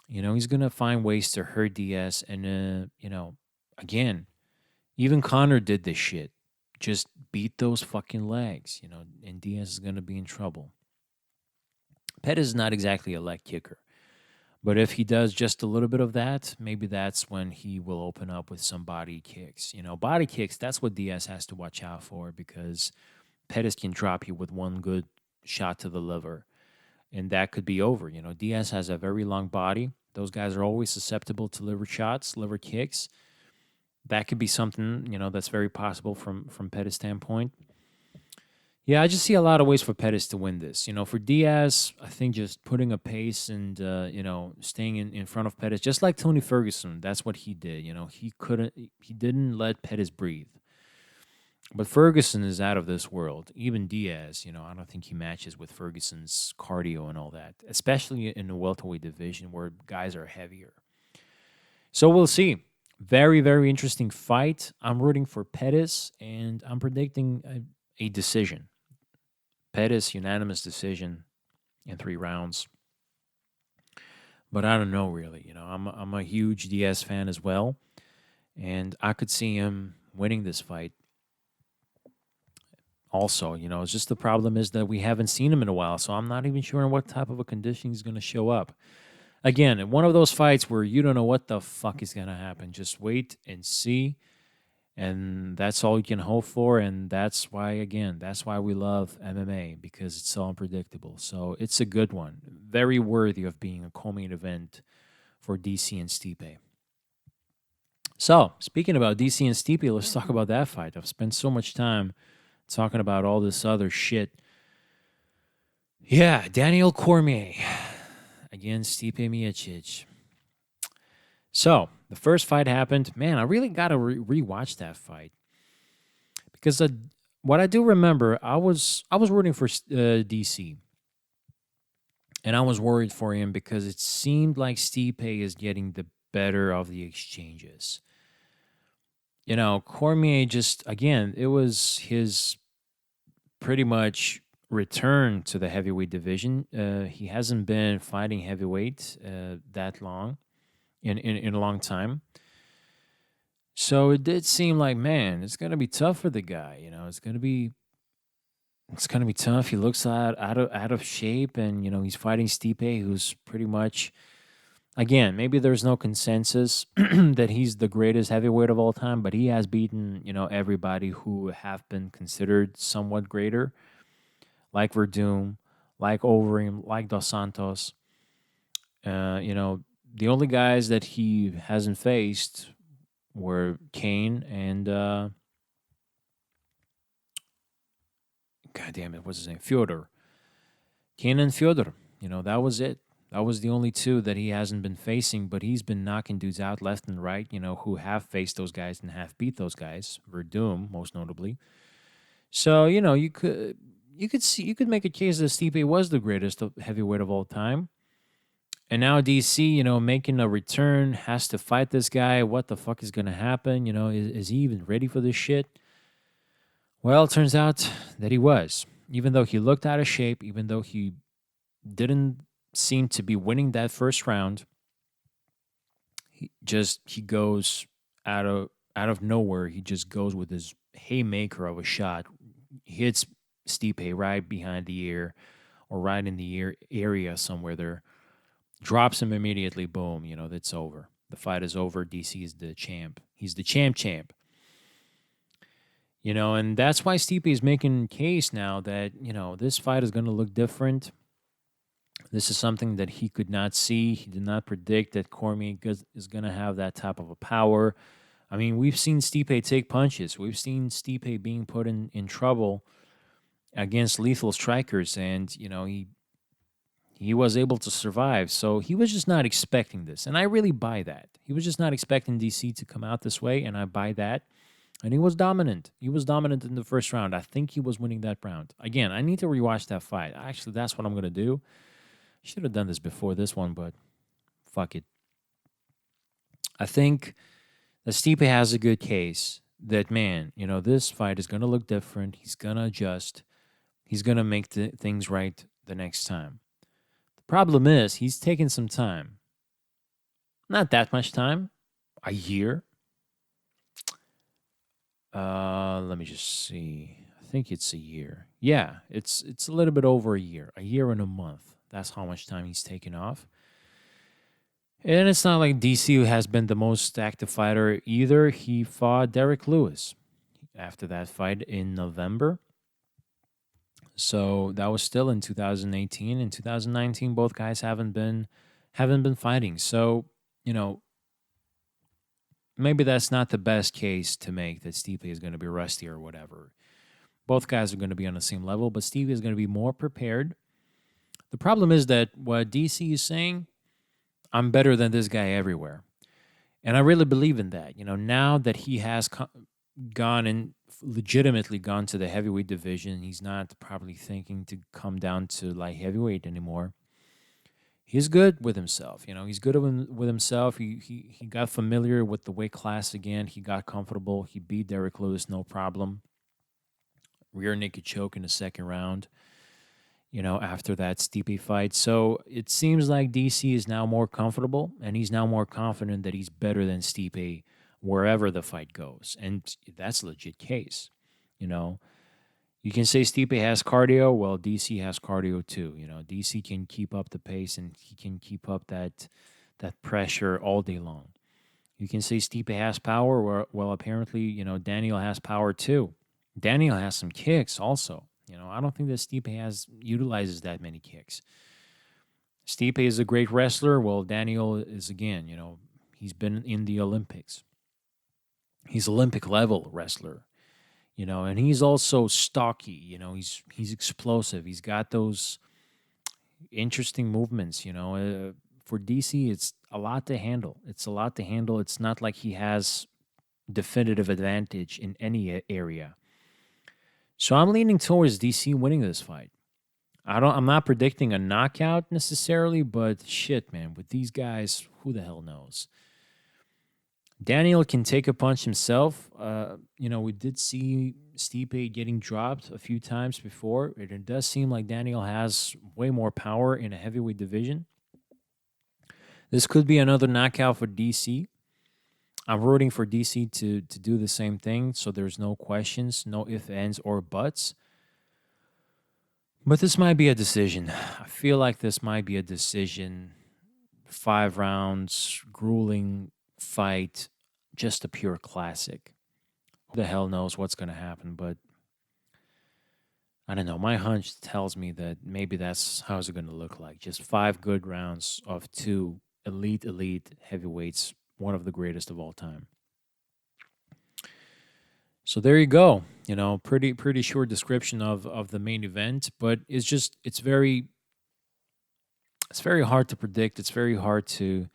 He's going to find ways to hurt Diaz. And, again, even Connor did this shit. Just beat those fucking legs, and Diaz is going to be in trouble. Pettis is not exactly a leg kicker. But if he does just a little bit of that, maybe that's when he will open up with some body kicks. Body kicks, that's what Diaz has to watch out for because Pettis can drop you with one good shot to the liver, and that could be over. Diaz has a very long body. Those guys are always susceptible to liver shots, liver kicks. That could be something, that's very possible from Pettis' standpoint. Yeah, I just see a lot of ways for Pettis to win this. For Diaz, I think just putting a pace and, staying in front of Pettis, just like Tony Ferguson, that's what he did. He didn't let Pettis breathe. But Ferguson is out of this world. Even Diaz, I don't think he matches with Ferguson's cardio and all that, especially in the welterweight division where guys are heavier. So we'll see. Very, very interesting fight. I'm rooting for Pettis, and I'm predicting a decision. Pettis, unanimous decision in 3 rounds. But I don't know, really. I'm a huge Diaz fan as well, and I could see him winning this fight. Also, it's just the problem is that we haven't seen him in a while, so I'm not even sure in what type of a condition he's going to show up. Again, one of those fights where you don't know what the fuck is going to happen. Just wait and see, and that's all you can hope for, and that's why we love MMA, because it's so unpredictable. So it's a good one. Very worthy of being a co-main event for DC and Stipe. So, speaking about DC and Stipe, let's talk about that fight. I've spent so much time talking about all this other shit. Yeah, Daniel Cormier against Stipe Miocic. So, the first fight happened. Man, I really got to rewatch that fight. Because what I do remember, I was rooting for DC. And I was worried for him because it seemed like Stipe is getting the better of the exchanges. Cormier just, again, it was his pretty much return to the heavyweight division. He hasn't been fighting heavyweight that long, in a long time. So it did seem like, man, it's going to be tough for the guy. It's going to be tough. He looks out of shape, and he's fighting Stipe, who's pretty much, again, maybe there's no consensus that he's the greatest heavyweight of all time, but he has beaten, everybody who have been considered somewhat greater, like Verdum, like Overeem, like Dos Santos. The only guys that he hasn't faced were Kane and, God damn it, what's his name? Fyodor. Kane and Fyodor. That was it. That was the only two that he hasn't been facing, but he's been knocking dudes out left and right, who have faced those guys and have beat those guys. Verdum, most notably. So, you could make a case that Stipe was the greatest heavyweight of all time. And now DC, making a return, has to fight this guy. What the fuck is going to happen? Is he even ready for this shit? Well, it turns out that he was. Even though he looked out of shape, even though he didn't seem to be winning that first round, he goes out of nowhere. He just goes with his haymaker of a shot, hits Stipe right behind the ear or right in the ear area somewhere there, drops him immediately. Boom, that's over. The fight is over. DC is the champ. He's the champ. And that's why Stipe is making case now that, this fight is going to look different. This is something that he could not see. He did not predict that Cormier is going to have that type of a power. I mean, we've seen Stipe take punches. We've seen Stipe being put in trouble against lethal strikers, and, he was able to survive. So he was just not expecting this, and I really buy that. He was just not expecting DC to come out this way, and I buy that. And he was dominant. He was dominant in the first round. I think he was winning that round. Again, I need to rewatch that fight. Actually, that's what I'm going to do. I should have done this before this one, but fuck it. I think that Stipe has a good case that, man, this fight is going to look different. He's going to adjust. He's going to make things right the next time. The problem is he's taking some time. Not that much time. A year. Let me just see. I think it's a year. Yeah, it's a little bit over a year. A year and a month. That's how much time he's taken off. And it's not like DC has been the most active fighter either. He fought Derek Lewis after that fight in November. So that was still in 2018. In 2019, both guys haven't been fighting. So, maybe that's not the best case to make, that Stipe is going to be rusty or whatever. Both guys are going to be on the same level, but Stipe is going to be more prepared. The problem is that what DC is saying, I'm better than this guy everywhere. And I really believe in that. Now that he has gone and legitimately gone to the heavyweight division. He's not probably thinking to come down to light heavyweight anymore. He's good with himself. He's good with himself. He got familiar with the weight class again. He got comfortable. He beat Derek Lewis, no problem. Rear naked choke in the second round, after that Stipe fight. So it seems like DC is now more comfortable, and he's now more confident that he's better than Stipe wherever the fight goes. And that's a legit case. You can say Stipe has cardio. Well, DC has cardio too. DC can keep up the pace, and he can keep up that pressure all day long. You can say Stipe has power. Well, apparently, Daniel has power too. Daniel has some kicks also. I don't think that Stipe utilizes that many kicks. Stipe is a great wrestler. Well, Daniel is, again, he's been in the Olympics. He's Olympic level wrestler, and he's also stocky. He's explosive. He's got those interesting movements. For DC, it's a lot to handle. It's not like he has definitive advantage in any area. So I'm leaning towards DC winning this fight. I'm not predicting a knockout necessarily, but shit, man, with these guys, who the hell knows? Daniel can take a punch himself. We did see Stipe getting dropped a few times before. It does seem like Daniel has way more power in a heavyweight division. This could be another knockout for DC. I'm rooting for DC to do the same thing, so there's no questions, no ifs, ands, or buts. But this might be a decision. I feel like this might be a decision. 5 rounds, grueling fight, just a pure classic. Who the hell knows what's going to happen, but I don't know. My hunch tells me that maybe that's how it's going to look like. Just 5 good rounds of 2 elite heavyweights, one of the greatest of all time. So there you go. Pretty short description of the main event, but it's very hard to predict. It's very hard to,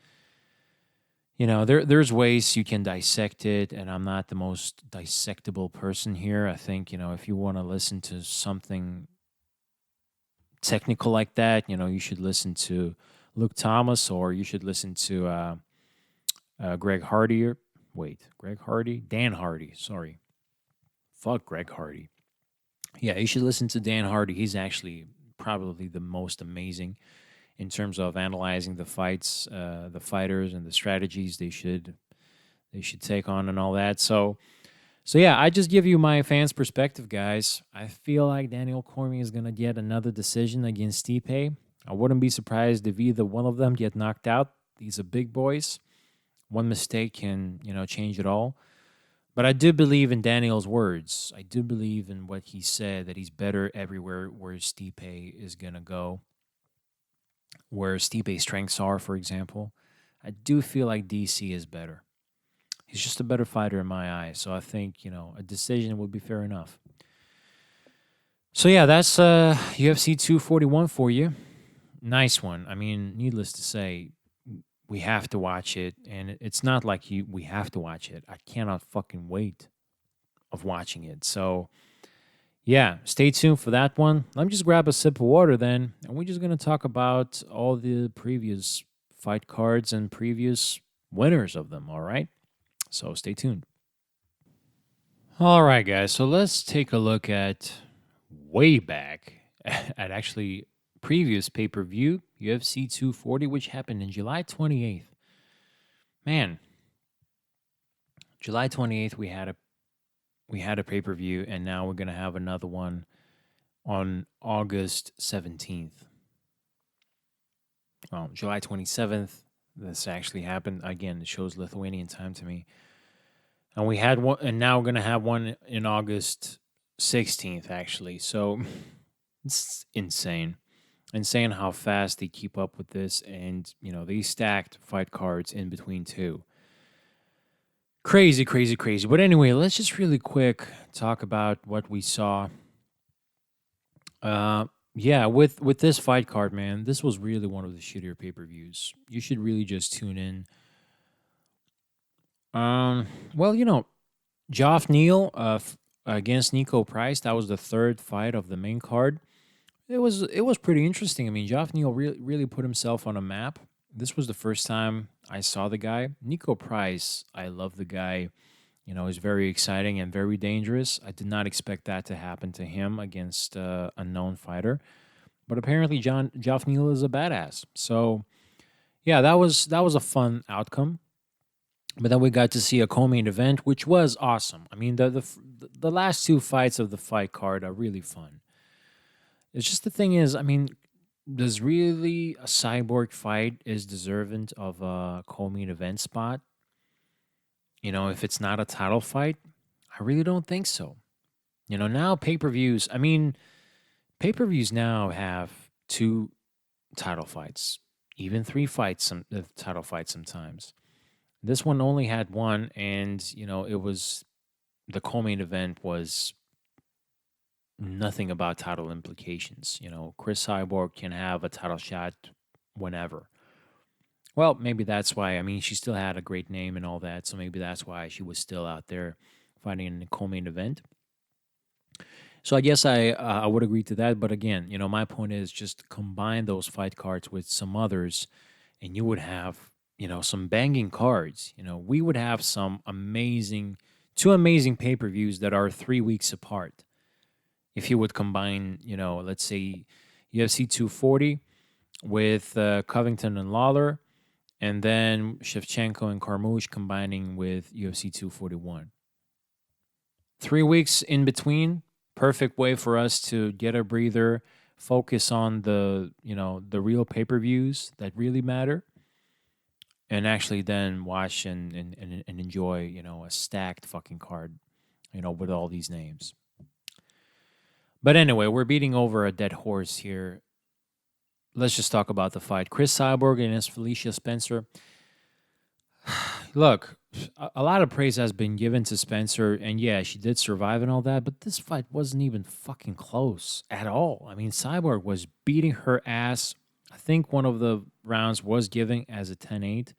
there's ways you can dissect it, and I'm not the most dissectable person here. I think, if you want to listen to something technical like that, you should listen to Luke Thomas, or you should listen to Greg Hardy. Dan Hardy, sorry. Fuck Greg Hardy. Yeah, you should listen to Dan Hardy. He's actually probably the most amazing in terms of analyzing the fights, the fighters, and the strategies they should take on and all that. So yeah, I just give you my fans' perspective, guys. I feel like Daniel Cormier is gonna get another decision against Stipe. I wouldn't be surprised if either one of them get knocked out. These are big boys. One mistake can, change it all. But I do believe in Daniel's words. I do believe in what he said, that he's better everywhere where Stipe is going to go, where Stipe's strengths are, for example. I do feel like DC is better. He's just a better fighter in my eyes. So I think, a decision would be fair enough. So yeah, that's UFC 241 for you. Nice one. I mean, needless to say, we have to watch it, and it's not like we have to watch it. I cannot fucking wait of watching it. So, yeah, stay tuned for that one. Let me just grab a sip of water then, and we're just going to talk about all the previous fight cards and previous winners of them, all right? So stay tuned. All right, guys, so let's take a look at way back at actually previous pay-per-view, UFC 240, which happened in July 28th. Man, July 28th we had a pay-per-view, and now we're going to have another one on August 17th. Well, July 27th, this actually happened. Again, it shows Lithuanian time to me. And we had one, and now we're going to have one in August 16th, actually. So it's insane. Insane how fast they keep up with this, and they stacked fight cards in between too. Crazy. But anyway, let's just really quick talk about what we saw. With this fight card, man, this was really one of the shittier pay-per-views. You should really just tune in. Geoff Neal against Nico Price. That was the third fight of the main card. It was pretty interesting. I mean, Geoff Neal really put himself on a map. This was the first time I saw the guy. Nico Price, I love the guy. He's very exciting and very dangerous. I did not expect that to happen to him against a known fighter. But apparently Geoff Neal is a badass. So yeah, that was a fun outcome. But then we got to see a co-main event, which was awesome. I mean, the last two fights of the fight card are really fun. It's just the thing is, I mean, does really a cyborg fight is deserving of a co-main event spot? If it's not a title fight, I really don't think so. Now pay-per-views, I mean, pay-per-views now have two title fights, even three fights, some title fights sometimes. This one only had one, and it was the co-main event was nothing about title implications. Chris Cyborg can have a title shot whenever. Well, maybe that's why. I mean, she still had a great name and all that, so maybe that's why she was still out there fighting in the co-main event. So I guess I would agree to that. But again, my point is just combine those fight cards with some others, and you would have some banging cards. We would have two amazing pay-per-views that are 3 weeks apart. If you would combine, let's say UFC 240 with Covington and Lawler, and then Shevchenko and Carmouche combining with UFC 241. 3 weeks in between, perfect way for us to get a breather, focus on the real pay-per-views that really matter, and actually then watch and enjoy, a stacked fucking card, with all these names. But anyway, we're beating over a dead horse here. Let's just talk about the fight. Chris Cyborg against Felicia Spencer. Look, a lot of praise has been given to Spencer, and yeah, she did survive and all that, but this fight wasn't even fucking close at all. I mean, Cyborg was beating her ass. I think one of the rounds was given as a 10-8.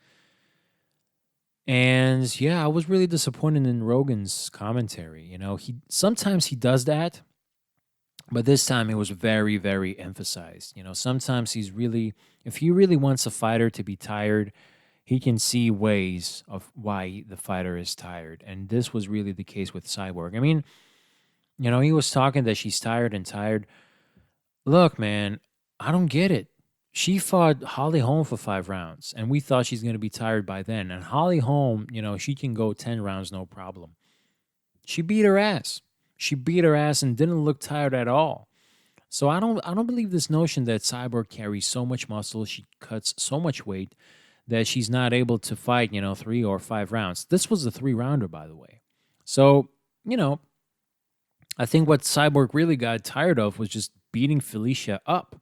And yeah, I was really disappointed in Rogan's commentary. Sometimes he does that, but this time it was very, very emphasized. Sometimes if he really wants a fighter to be tired, he can see ways of why the fighter is tired. And this was really the case with Cyborg. I mean, he was talking that she's tired and tired. Look, man, I don't get it. She fought Holly Holm for 5 rounds, and we thought she's going to be tired by then. And Holly Holm, she can go 10 rounds, no problem. She beat her ass. She beat her ass and didn't look tired at all. So I don't believe this notion that Cyborg carries so much muscle, she cuts so much weight that she's not able to fight, 3 or 5 rounds. This was a 3-rounder, by the way. So, I think what Cyborg really got tired of was just beating Felicia up.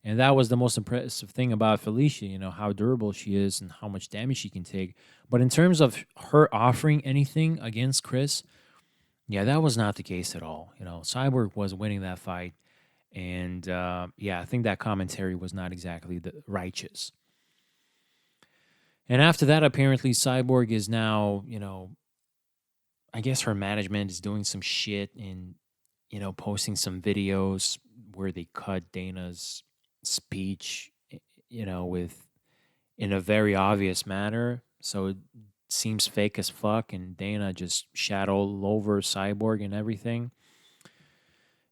And that was the most impressive thing about Felicia, how durable she is and how much damage she can take. But in terms of her offering anything against Chris, yeah, that was not the case at all. Cyborg was winning that fight. And I think that commentary was not exactly righteous. And after that, apparently, Cyborg is now, I guess her management is doing some shit and, posting some videos where they cut Dana's speech, in a very obvious manner. So it seems fake as fuck, and Dana just shat all over Cyborg and everything.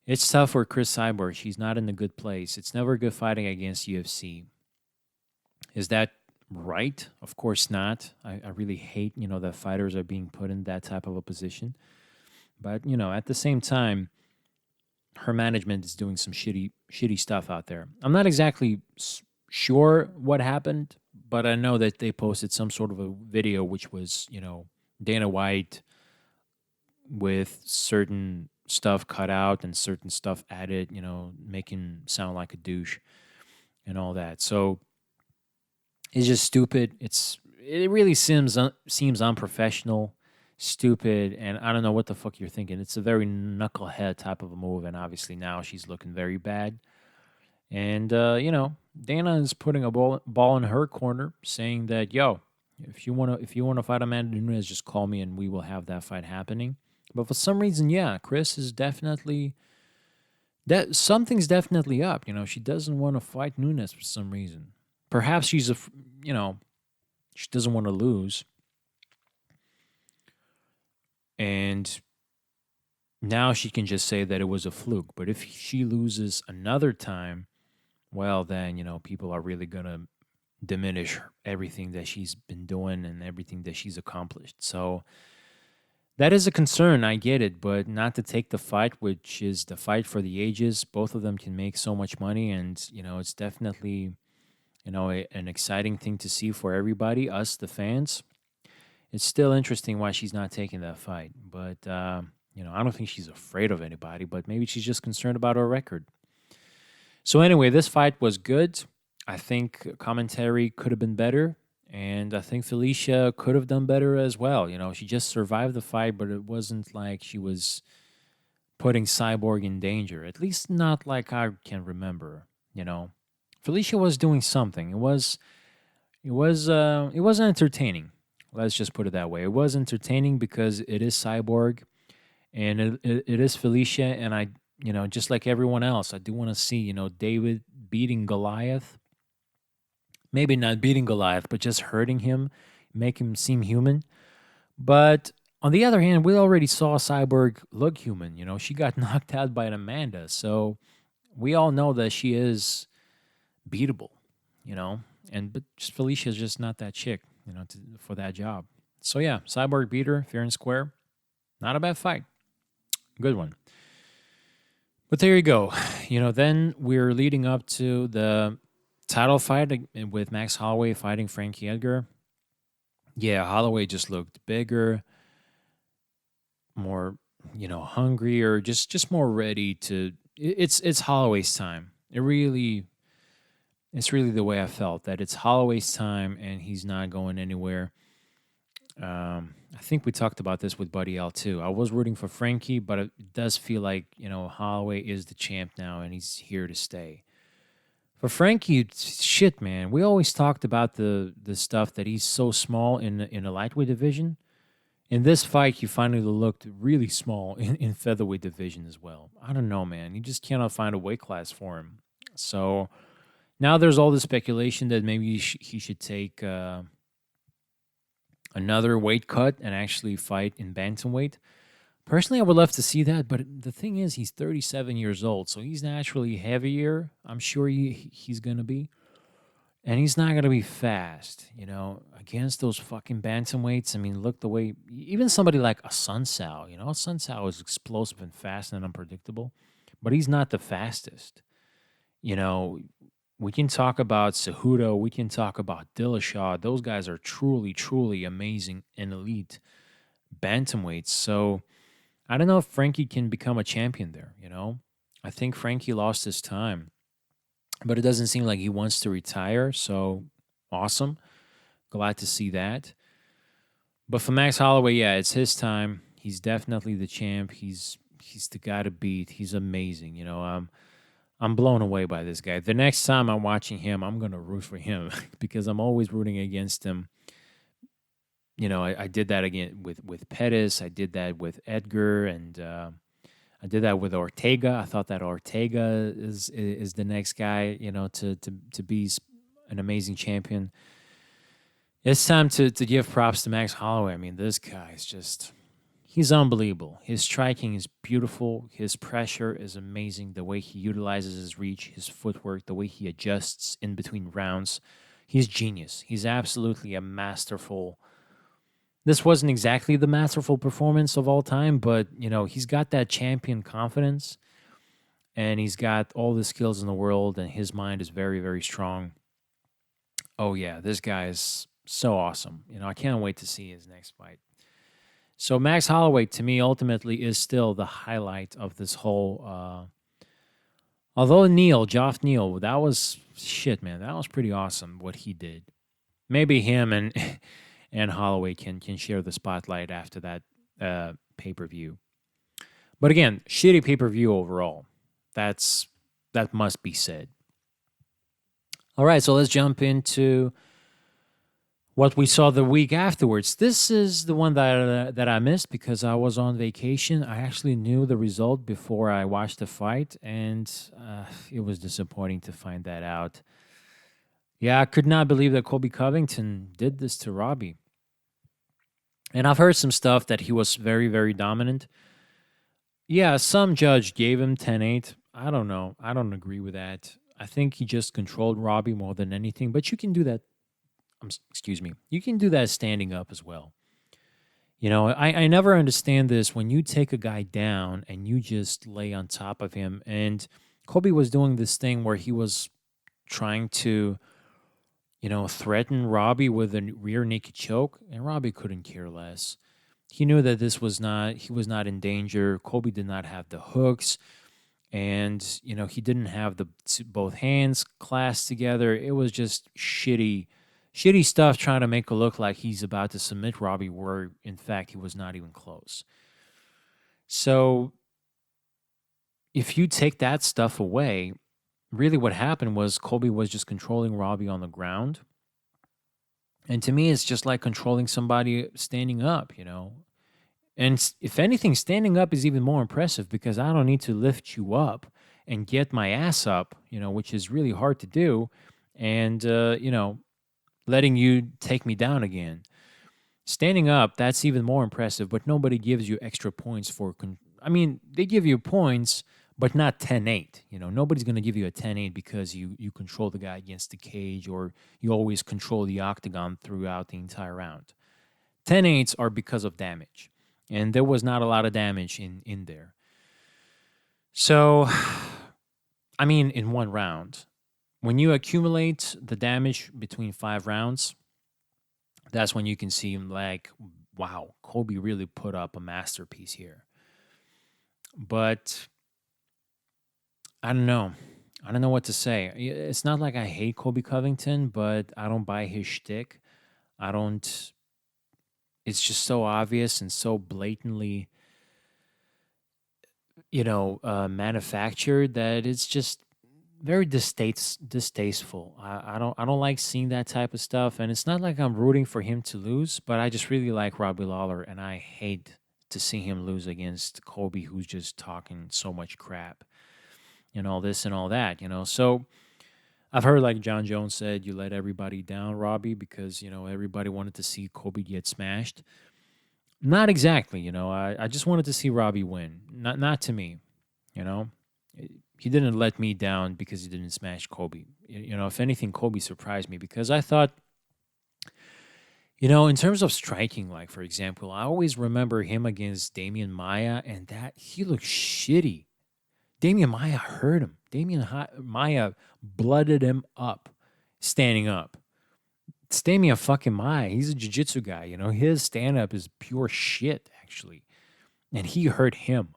It's tough for Chris Cyborg. She's not in a good place. It's never good fighting against UFC. Is that right? Of course not. I really hate, that fighters are being put in that type of a position. But, at the same time, her management is doing some shitty stuff out there. I'm not exactly sure what happened, but I know that they posted some sort of a video which was, Dana White with certain stuff cut out and certain stuff added, making sound like a douche and all that. So it's just stupid. It really seems unprofessional, stupid, and I don't know what the fuck you're thinking. It's a very knucklehead type of a move, and obviously now she's looking very bad. And Dana is putting a ball in her corner, saying that, yo, if you wanna fight Amanda Nunes, just call me and we will have that fight happening. But for some reason, yeah, Chris is definitely that something's definitely up. She doesn't want to fight Nunes for some reason. Perhaps you know, she doesn't want to lose. And now she can just say that it was a fluke. But if she loses another time, well, then, people are really going to diminish everything that she's been doing and everything that she's accomplished. So that is a concern. I get it, but not to take the fight, which is the fight for the ages. Both of them can make so much money, and it's definitely an exciting thing to see for everybody, us the fans. It's still interesting why she's not taking that fight, but I don't think she's afraid of anybody, but maybe she's just concerned about her record. So anyway, this fight was good. I think commentary could have been better. And I think Felicia could have done better as well. She just survived the fight, but it wasn't like she was putting Cyborg in danger. At least not like I can remember. Felicia was doing something. It was entertaining. Let's just put it that way. It was entertaining because it is Cyborg, and it is Felicia, and I, just like everyone else, I do want to see, David beating Goliath. Maybe not beating Goliath, but just hurting him, make him seem human. But on the other hand, we already saw Cyborg look human. She got knocked out by an Amanda. So we all know that she is beatable, but Felicia's just not that chick, for that job. So yeah, Cyborg beat her fair and square. Not a bad fight. Good one. But there you go. Then we're leading up to the title fight with Max Holloway fighting Frankie Edgar. Yeah, Holloway just looked bigger, more, hungrier, just more ready to. It's Holloway's time. It's really the way I felt, that it's Holloway's time and he's not going anywhere. I think we talked about this with Buddy L too. I was rooting for Frankie, but it does feel like Holloway is the champ now and he's here to stay. For Frankie, shit, man. We always talked about the stuff that he's so small in the lightweight division. In this fight, he finally looked really small in featherweight division as well. I don't know, man. You just cannot find a weight class for him. So now there's all the speculation that maybe he should take another weight cut and actually fight in bantamweight. Personally, I would love to see that, but the thing is, he's 37 years old, so he's naturally heavier. I'm sure he's going to be. And he's not going to be fast, against those fucking bantamweights. I mean, look the way, even somebody like a Sun Sao, Sun Sao is explosive and fast and unpredictable, but he's not the fastest. We can talk about Cejudo, we can talk about Dillashaw. Those guys are truly, truly amazing and elite bantamweights. So I don't know if Frankie can become a champion there, I think Frankie lost his time, but it doesn't seem like he wants to retire, so awesome. Glad to see that. But for Max Holloway, yeah, it's his time. He's definitely the champ. He's the guy to beat. He's amazing, I'm blown away by this guy. The next time I'm watching him, I'm going to root for him because I'm always rooting against him. I did that again with Pettis. I did that with Edgar, and I did that with Ortega. I thought that Ortega is the next guy, to be an amazing champion. It's time to give props to Max Holloway. I mean, this guy is just, he's unbelievable. His striking is beautiful. His pressure is amazing. The way he utilizes his reach, his footwork, the way he adjusts in between rounds. He's genius. He's absolutely a masterful. This wasn't exactly the masterful performance of all time, but, he's got that champion confidence, and he's got all the skills in the world, and his mind is very, very strong. Oh, yeah, this guy is so awesome. I can't wait to see his next fight. So Max Holloway, to me, ultimately is still the highlight of this whole. Although Geoff Neal, that was shit, man. That was pretty awesome what he did. Maybe him and Holloway can share the spotlight after that pay-per-view. But again, shitty pay-per-view overall. That must be said. All right, so let's jump into what we saw the week afterwards. This is the one that I missed because I was on vacation. I actually knew the result before I watched the fight, and it was disappointing to find that out. Yeah, I could not believe that Colby Covington did this to Robbie. And I've heard some stuff that he was very, very dominant. Yeah, some judge gave him 10-8. I don't know. I don't agree with that. I think he just controlled Robbie more than anything, but you can do that. Excuse me. You can do that standing up as well. I never understand this when you take a guy down and you just lay on top of him. And Kobe was doing this thing where he was trying to, threaten Robbie with a rear naked choke, and Robbie couldn't care less. He knew that he was not in danger. Kobe did not have the hooks, and, he didn't have both hands clasped together. It was just shitty stuff trying to make it look like he's about to submit Robbie, where in fact he was not even close. So if you take that stuff away, really what happened was Colby was just controlling Robbie on the ground. And to me, it's just like controlling somebody standing up. And if anything, standing up is even more impressive because I don't need to lift you up and get my ass up, which is really hard to do. And, letting you take me down again. Standing up, that's even more impressive, but nobody gives you extra points for. They give you points, but not 10-8. Nobody's going to give you a 10-8 because you control the guy against the cage or you always control the octagon throughout the entire round. 10-8s are because of damage, and there was not a lot of damage in there. So, in one round, when you accumulate the damage between 5 rounds, that's when you can see like, wow, Colby really put up a masterpiece here. But I don't know. I don't know what to say. It's not like I hate Colby Covington, but I don't buy his shtick. I don't. It's just so obvious and so blatantly, manufactured that it's just very distasteful. I don't like seeing that type of stuff, and it's not like I'm rooting for him to lose, but I just really like Robbie Lawler, and I hate to see him lose against Colby, who's just talking so much crap and all this and all that. So I've heard, like John Jones said, you let everybody down, Robbie, because everybody wanted to see Colby get smashed. Not exactly. I just wanted to see Robbie win. Not to me. He didn't let me down because he didn't smash Colby. If anything, Colby surprised me because I thought, in terms of striking, like, for example, I always remember him against Damian Maia, and that he looked shitty. Damian Maia hurt him. Maia blooded him up, standing up. It's Damian fucking Maia. He's a jiu-jitsu guy. His stand-up is pure shit, actually. And he hurt him.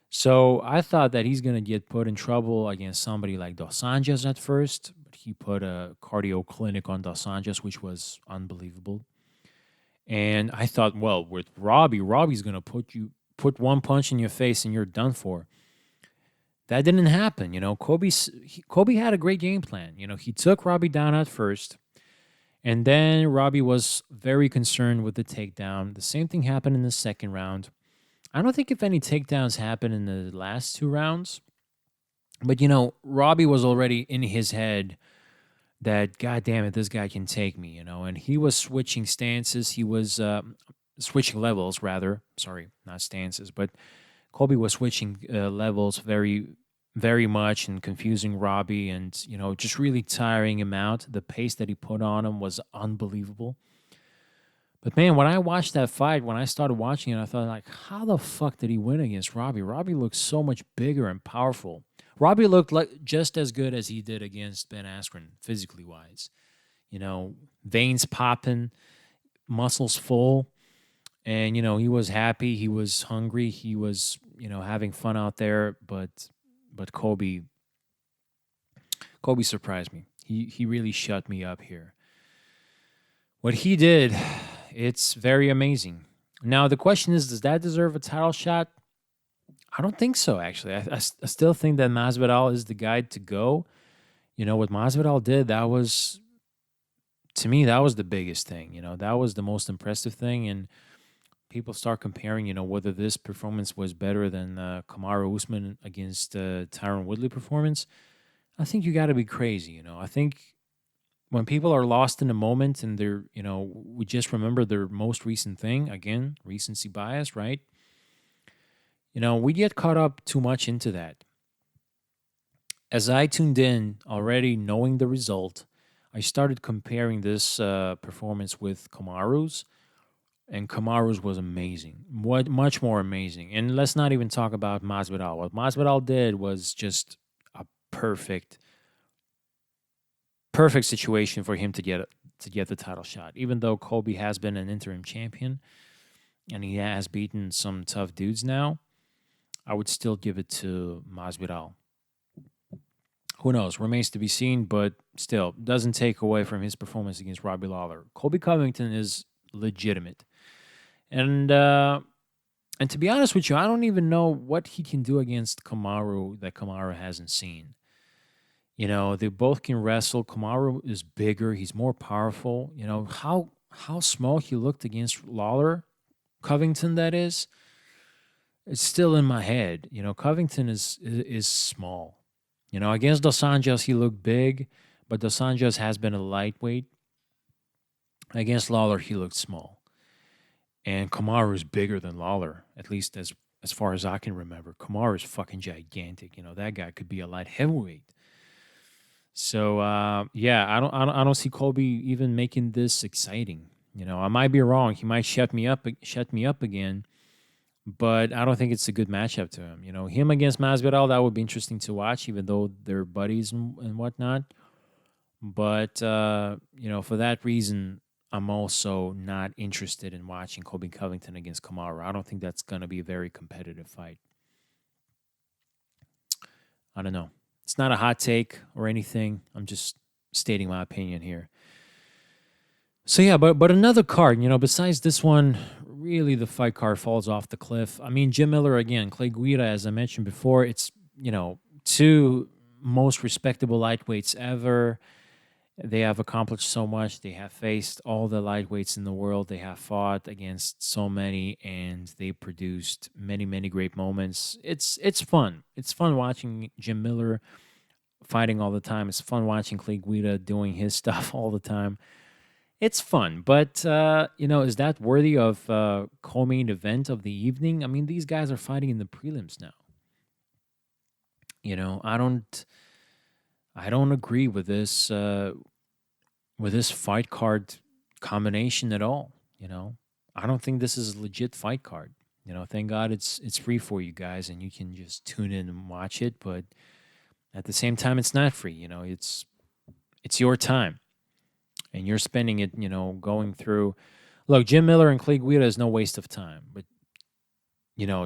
So I thought that he's going to get put in trouble against somebody like Dos Anjos at first, but he put a cardio clinic on Dos Anjos, which was unbelievable. And I thought, well, with Robbie's going to put one punch in your face and you're done for. That didn't happen. Colby had a great game plan. He took Robbie down at first, and then Robbie was very concerned with the takedown. The same thing happened in the second round. I don't think if any takedowns happened in the last 2 rounds, but Robbie was already in his head that, God damn it, this guy can take me, and he was switching stances. He was switching levels, rather. Sorry, not stances, but Colby was switching levels very, very much and confusing Robbie and, just really tiring him out. The pace that he put on him was unbelievable. But man, when I watched that fight, when I started watching it, I thought, like, how the fuck did he win against Robbie? Robbie looked so much bigger and powerful. Robbie looked like just as good as he did against Ben Askren, physically wise. Veins popping, muscles full, and he was happy, he was hungry, he was having fun out there. But Colby surprised me. He really shut me up here. What he did. It's very amazing. Now, the question is, does that deserve a title shot? I don't think so, actually. I still think that Masvidal is the guy to go. What Masvidal did, that was to me, that was the biggest thing. That was the most impressive thing. And people start comparing, whether this performance was better than Kamaru Usman against Tyron Woodley performance. I think you got to be crazy. I think when people are lost in the moment and they're, we just remember their most recent thing, again, recency bias, right? We get caught up too much into that. As I tuned in, already knowing the result, I started comparing this performance with Kamaru's, and Kamaru's was amazing, much more amazing. And let's not even talk about Masvidal. What Masvidal did was just a perfect situation for him to get the title shot. Even though Colby has been an interim champion and he has beaten some tough dudes now, I would still give it to Masvidal. Who knows? Remains to be seen, but still doesn't take away from his performance against Robbie Lawler. Colby Covington is legitimate, and to be honest with you, I don't even know what he can do against Kamaru that Kamaru hasn't seen. They both can wrestle. Kamaru is bigger; he's more powerful. How small he looked against Lawler, Covington. That is, it's still in my head. Covington is small. Against Dos Anjos, he looked big, but Dos Anjos has been a lightweight. Against Lawler, he looked small. And Kamaru is bigger than Lawler, at least as far as I can remember. Kamaru is fucking gigantic. That guy could be a light heavyweight. So, I don't see Colby even making this exciting. I might be wrong. He might shut me up again. But I don't think it's a good matchup to him. Him against Masvidal, that would be interesting to watch, even though they're buddies and whatnot. But, for that reason, I'm also not interested in watching Colby Covington against Kamaru. I don't think that's going to be a very competitive fight. I don't know. It's not a hot take or anything. I'm just stating my opinion here. So, yeah, but another card, besides this one, really the fight card falls off the cliff. I mean, Jim Miller again, Clay Guida, as I mentioned before, it's, two most respectable lightweights ever. They have accomplished so much. They have faced all the lightweights in the world. They have fought against so many, and they produced many, many great moments. It's fun. It's fun watching Jim Miller fighting all the time. It's fun watching Clay Guida doing his stuff all the time. It's fun, but, is that worthy of co-main event of the evening? I mean, these guys are fighting in the prelims now. I don't agree with this fight card combination at all. I don't think this is a legit fight card. Thank God it's free for you guys and you can just tune in and watch it. But at the same time, it's not free. It's your time. And you're spending it, going through. Look, Jim Miller and Clay Guida is no waste of time. But,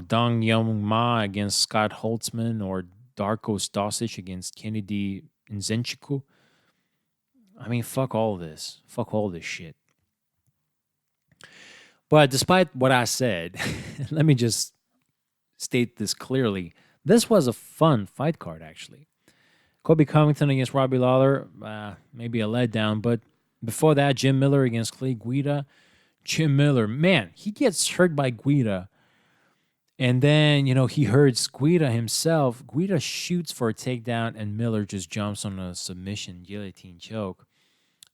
Dong Young Ma against Scott Holtzman or Darko Stosic against Kennedy Nzechukwu. I mean, fuck all this. Fuck all this shit. But despite what I said, let me just state this clearly. This was a fun fight card, actually. Colby Covington against Robbie Lawler, maybe a letdown, but before that, Jim Miller against Clay Guida. Jim Miller, man, he gets hurt by Guida. And then, he hurts Guida himself. Guida shoots for a takedown, and Miller just jumps on a submission guillotine choke.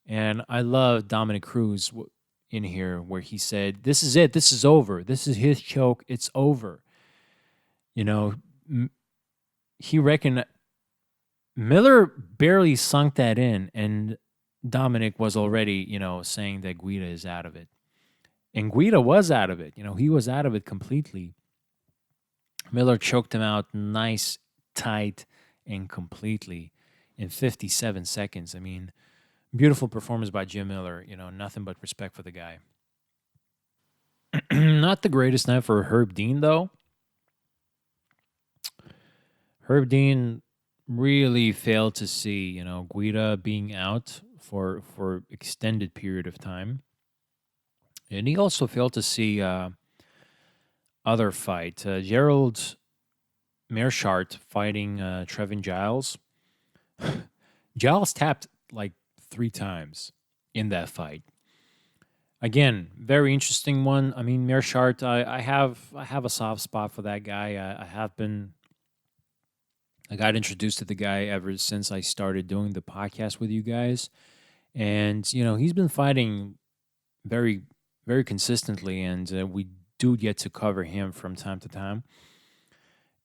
And I love Dominic Cruz in here where he said, this is it. This is over. This is his choke. It's over. He reckoned Miller barely sunk that in, and Dominic was already, saying that Guida is out of it. And Guida was out of it. He was out of it completely. Miller choked him out nice, tight, and completely in 57 seconds. I mean, beautiful performance by Jim Miller. Nothing but respect for the guy. Not the greatest night for Herb Dean, though. Herb Dean really failed to see, Guida being out for extended period of time. And he also failed to see other fight. Gerald Meerschaert fighting Trevin Giles. Giles tapped like 3 times. in that fight. Again, very interesting one. I mean, Mearshart, I have a soft spot for that guy. I got introduced to the guy ever since I started doing the podcast with you guys, and he's been fighting very very consistently, and we do get to cover him from time to time.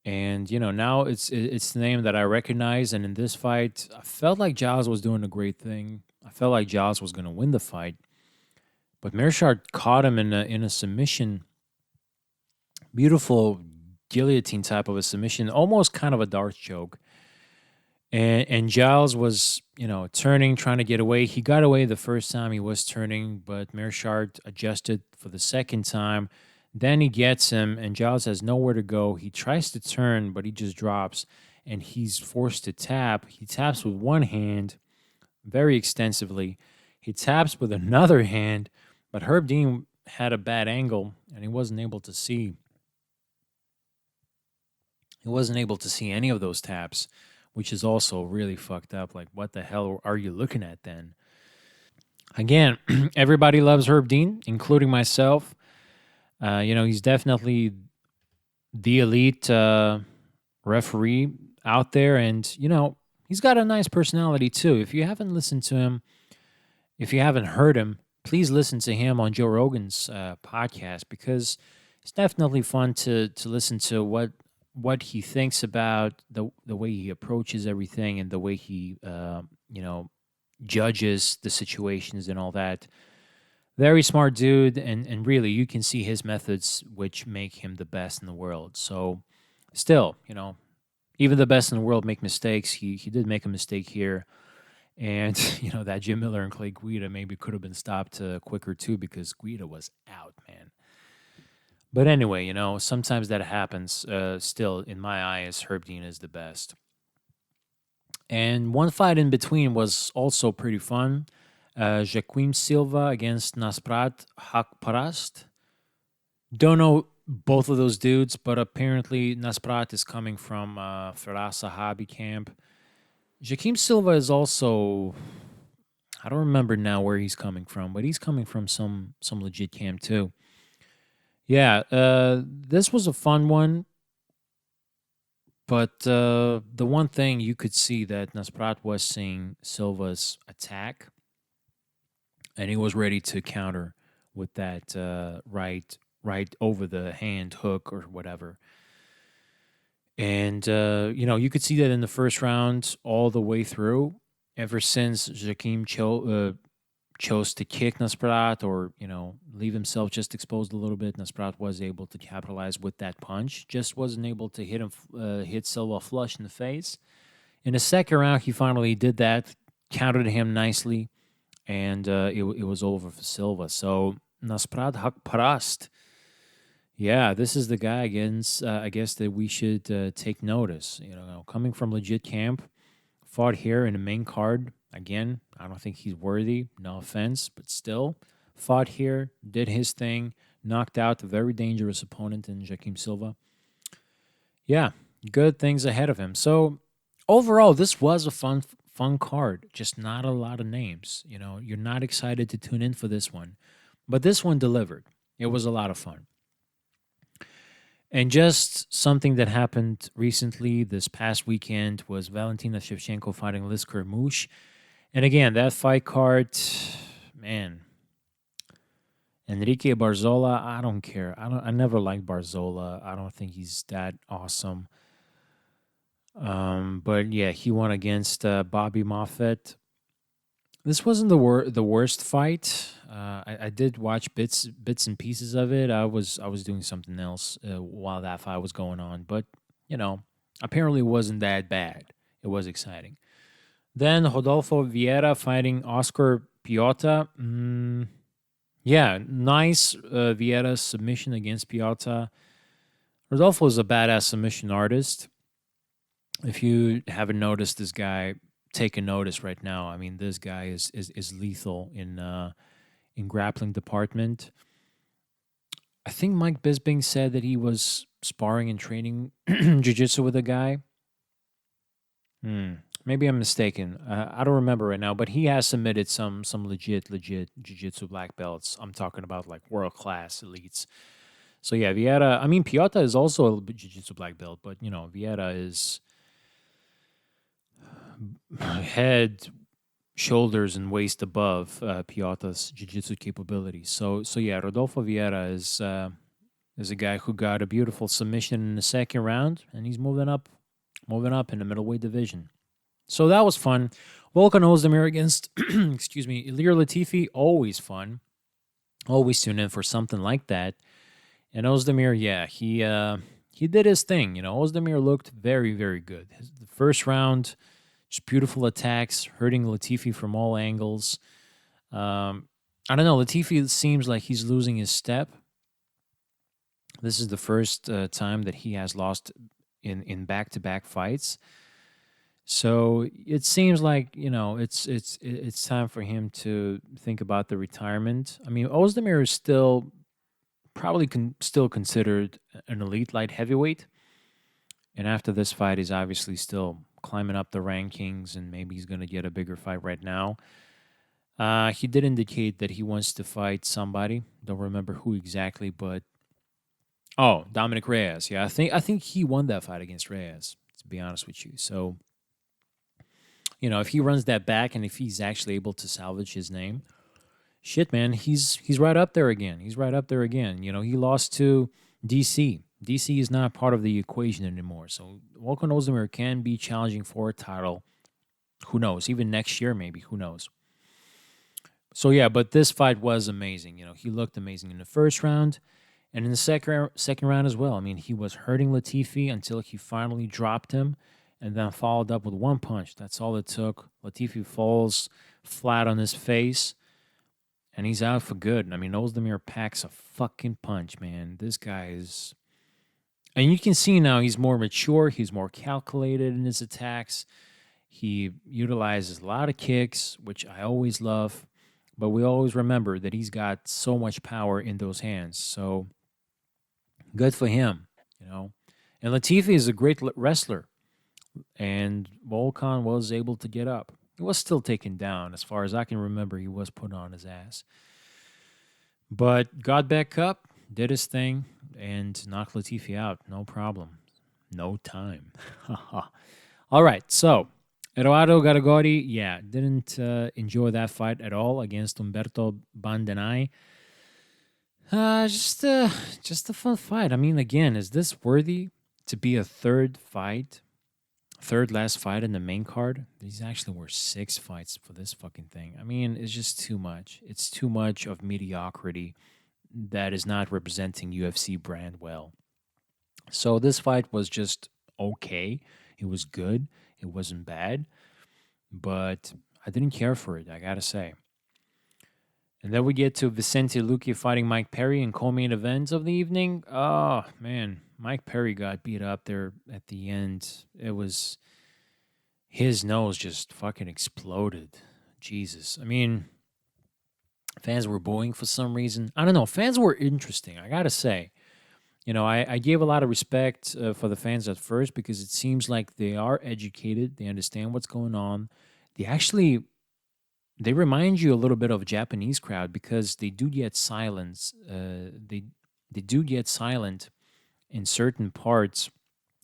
And now it's the name that I recognize. And in this fight, I felt like Giles was doing a great thing. I felt like Giles was going to win the fight, but Mearshart caught him in a submission, beautiful guillotine type of a submission, almost kind of a dart choke. And Giles was, turning, trying to get away. He got away the first time he was turning, but Mearshart adjusted for the second time. Then he gets him, and Giles has nowhere to go. He tries to turn, but he just drops, and he's forced to tap. He taps with one hand very extensively. He taps with another hand, but Herb Dean had a bad angle, and he wasn't able to see. He wasn't able to see any of those taps, which is also really fucked up. Like, what the hell are you looking at then? Again, everybody loves Herb Dean, including myself. He's definitely the elite referee out there, and he's got a nice personality too. If you haven't listened to him, if you haven't heard him, please listen to him on Joe Rogan's podcast, because it's definitely fun to listen to what he thinks about the way he approaches everything, and the way he judges the situations and all that. Very smart dude, and really you can see his methods, which make him the best in the world. So still, even the best in the world make mistakes. He did make a mistake here. And that Jim Miller and Clay Guida maybe could have been stopped quicker too, because Guida was out, man. But anyway, sometimes that happens. Still, in my eyes, Herb Dean is the best. And one fight in between was also pretty fun. Joaquim Silva against Nasrat Hakparast. Don't know both of those dudes, but apparently Nasrat is coming from Firas Zahabi camp. Joaquim Silva is also, I don't remember now where he's coming from, but he's coming from some legit camp too. Yeah, this was a fun one, but the one thing you could see that Nasrat was seeing Silva's attack, and he was ready to counter with that right over the hand hook or whatever. And you could see that in the first round all the way through. Ever since Joaquim chose to kick Nasrat, or leave himself just exposed a little bit, Nasrat was able to capitalize with that punch. Just wasn't able to hit Silva flush in the face. In the second round, he finally did that, countered him nicely, and it was over for Silva. So Nasrat Hakparast, yeah, this is the guy against, I guess, that we should take notice. Coming from legit camp, fought here in the main card. Again, I don't think he's worthy, no offense, but still, fought here, did his thing, knocked out a very dangerous opponent in Joaquim Silva. Yeah, good things ahead of him. So overall, this was a fun card, just not a lot of names. You're not excited to tune in for this one, but this one delivered. It was a lot of fun. And just something that happened recently, this past weekend, was Valentina Shevchenko fighting Liz Carmouche. And again, that fight card, man, Enrique Barzola, I don't care. I never liked Barzola. I don't think he's that awesome. But yeah, he won against Bobby Moffett. This wasn't the worst fight. I did watch bits and pieces of it. I was doing something else while that fight was going on, but apparently it wasn't that bad. It was exciting. Then Rodolfo Vieira fighting Oscar Piota. Yeah, nice Vieira submission against Piota. Rodolfo is a badass submission artist. If you haven't noticed this guy, take a notice right now. I mean, this guy is lethal in grappling department. I think Mike Bisping said that he was sparring and training jiu-jitsu with a guy. Maybe I'm mistaken. I don't remember right now, but he has submitted some legit jiu-jitsu black belts. I'm talking about like world class elites. So yeah, Vieira. I mean, Piota is also a jiu-jitsu black belt, but Vieira is head, shoulders, and waist above Piota's jiu-jitsu capabilities. So yeah, Rodolfo Vieira is a guy who got a beautiful submission in the second round, and he's moving up in the middleweight division. So that was fun. Volkan Ozdemir against, excuse me, Ilir Latifi, always fun. Always tune in for something like that. And Ozdemir, yeah, he did his thing. Ozdemir looked very, very good. The first round, just beautiful attacks, hurting Latifi from all angles. I don't know. Latifi seems like he's losing his step. This is the first time that he has lost in back-to-back fights. So it seems like it's time for him to think about the retirement. I mean, Ozdemir is still probably still considered an elite light heavyweight, and after this fight, he's obviously still climbing up the rankings, and maybe he's going to get a bigger fight right now. He did indicate that he wants to fight somebody. Don't remember who exactly, but Dominic Reyes. Yeah, I think he won that fight against Reyes. To be honest with you, so. If he runs that back and if he's actually able to salvage his name, shit, man, he's right up there again. He's right up there again. He lost to DC. DC is not part of the equation anymore. So Volkan Ozdemir can be challenging for a title. Who knows? Even next year, maybe. Who knows? So yeah, but this fight was amazing. He looked amazing in the first round and in the second round as well. I mean, he was hurting Latifi until he finally dropped him and then followed up with one punch. That's all it took. Latifi falls flat on his face, and he's out for good. I mean, Ozdemir packs a fucking punch, man. This guy is... And you can see now he's more mature. He's more calculated in his attacks. He utilizes a lot of kicks, which I always love. But we always remember that he's got so much power in those hands. So good for him, And Latifi is a great wrestler. And Volkan was able to get up. He was still taken down. As far as I can remember, he was put on his ass. But got back up, did his thing, and knocked Latifi out. No problem. No time. All right, so Eduardo Garagori, didn't enjoy that fight at all against Umberto Bandenay. Just a fun fight. I mean, again, is this worthy to be a third last fight in the main card? These actually were 6 fights for this fucking thing. I mean, it's just too much. It's too much of mediocrity that is not representing UFC brand well. So this fight was just okay. It was good. It wasn't bad. But I didn't care for it, I gotta say. And then we get to Vicente Luque fighting Mike Perry in co-main events of the evening. Oh, man. Mike Perry got beat up there at the end. It was... His nose just fucking exploded. Jesus. I mean, fans were booing for some reason. I don't know. Fans were interesting, I gotta say. I gave a lot of respect for the fans at first because it seems like they are educated. They understand what's going on. They remind you a little bit of a Japanese crowd because they do get silence. They do get silent in certain parts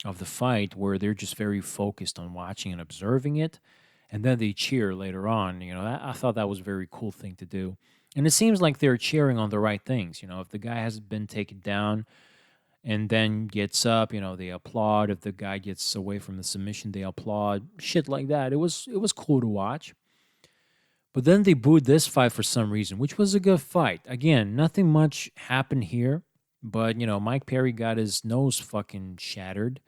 of the fight where they're just very focused on watching and observing it, and then they cheer later on. I thought that was a very cool thing to do. And it seems like they're cheering on the right things. If the guy has been taken down and then gets up, they applaud. If the guy gets away from the submission, they applaud. Shit like that. It was cool to watch. But then they booed this fight for some reason, which was a good fight. Again, nothing much happened here, but, Mike Perry got his nose fucking shattered,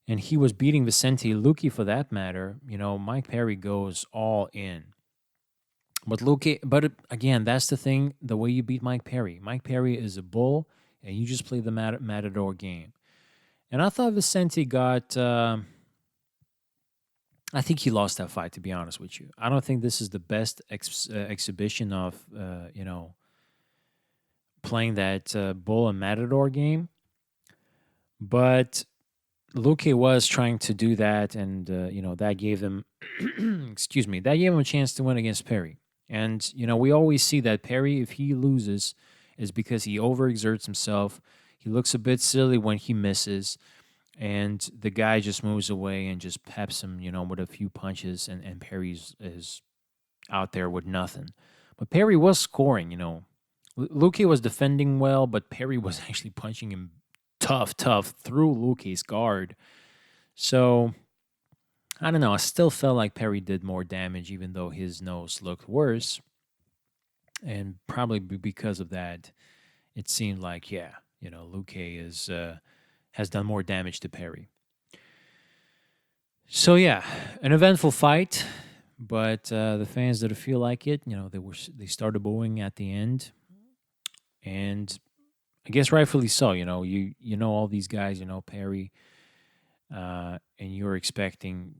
and he was beating Vicente Luque for that matter. Mike Perry goes all in. But again, that's the thing, the way you beat Mike Perry. Mike Perry is a bull, and you just play the Matador game. And I thought Vicente got... I think he lost that fight, to be honest with you. I don't think this is the best exhibition of, playing that bull and matador game. But Luque was trying to do that, and that gave them, excuse me, that gave him a chance to win against Perry. And we always see that Perry, if he loses, is because he overexerts himself. He looks a bit silly when he misses, and the guy just moves away and just peps him, with a few punches, and Perry's is out there with nothing. But Perry was scoring, Luque was defending well, but Perry was actually punching him tough through Luque's guard. So I don't know. I still felt like Perry did more damage, even though his nose looked worse. And probably because of that, it seemed like, Luque has done more damage to Perry. So yeah, an eventful fight, but the fans didn't feel like it. They started booing at the end, and I guess rightfully so. All these guys. Perry, and you're expecting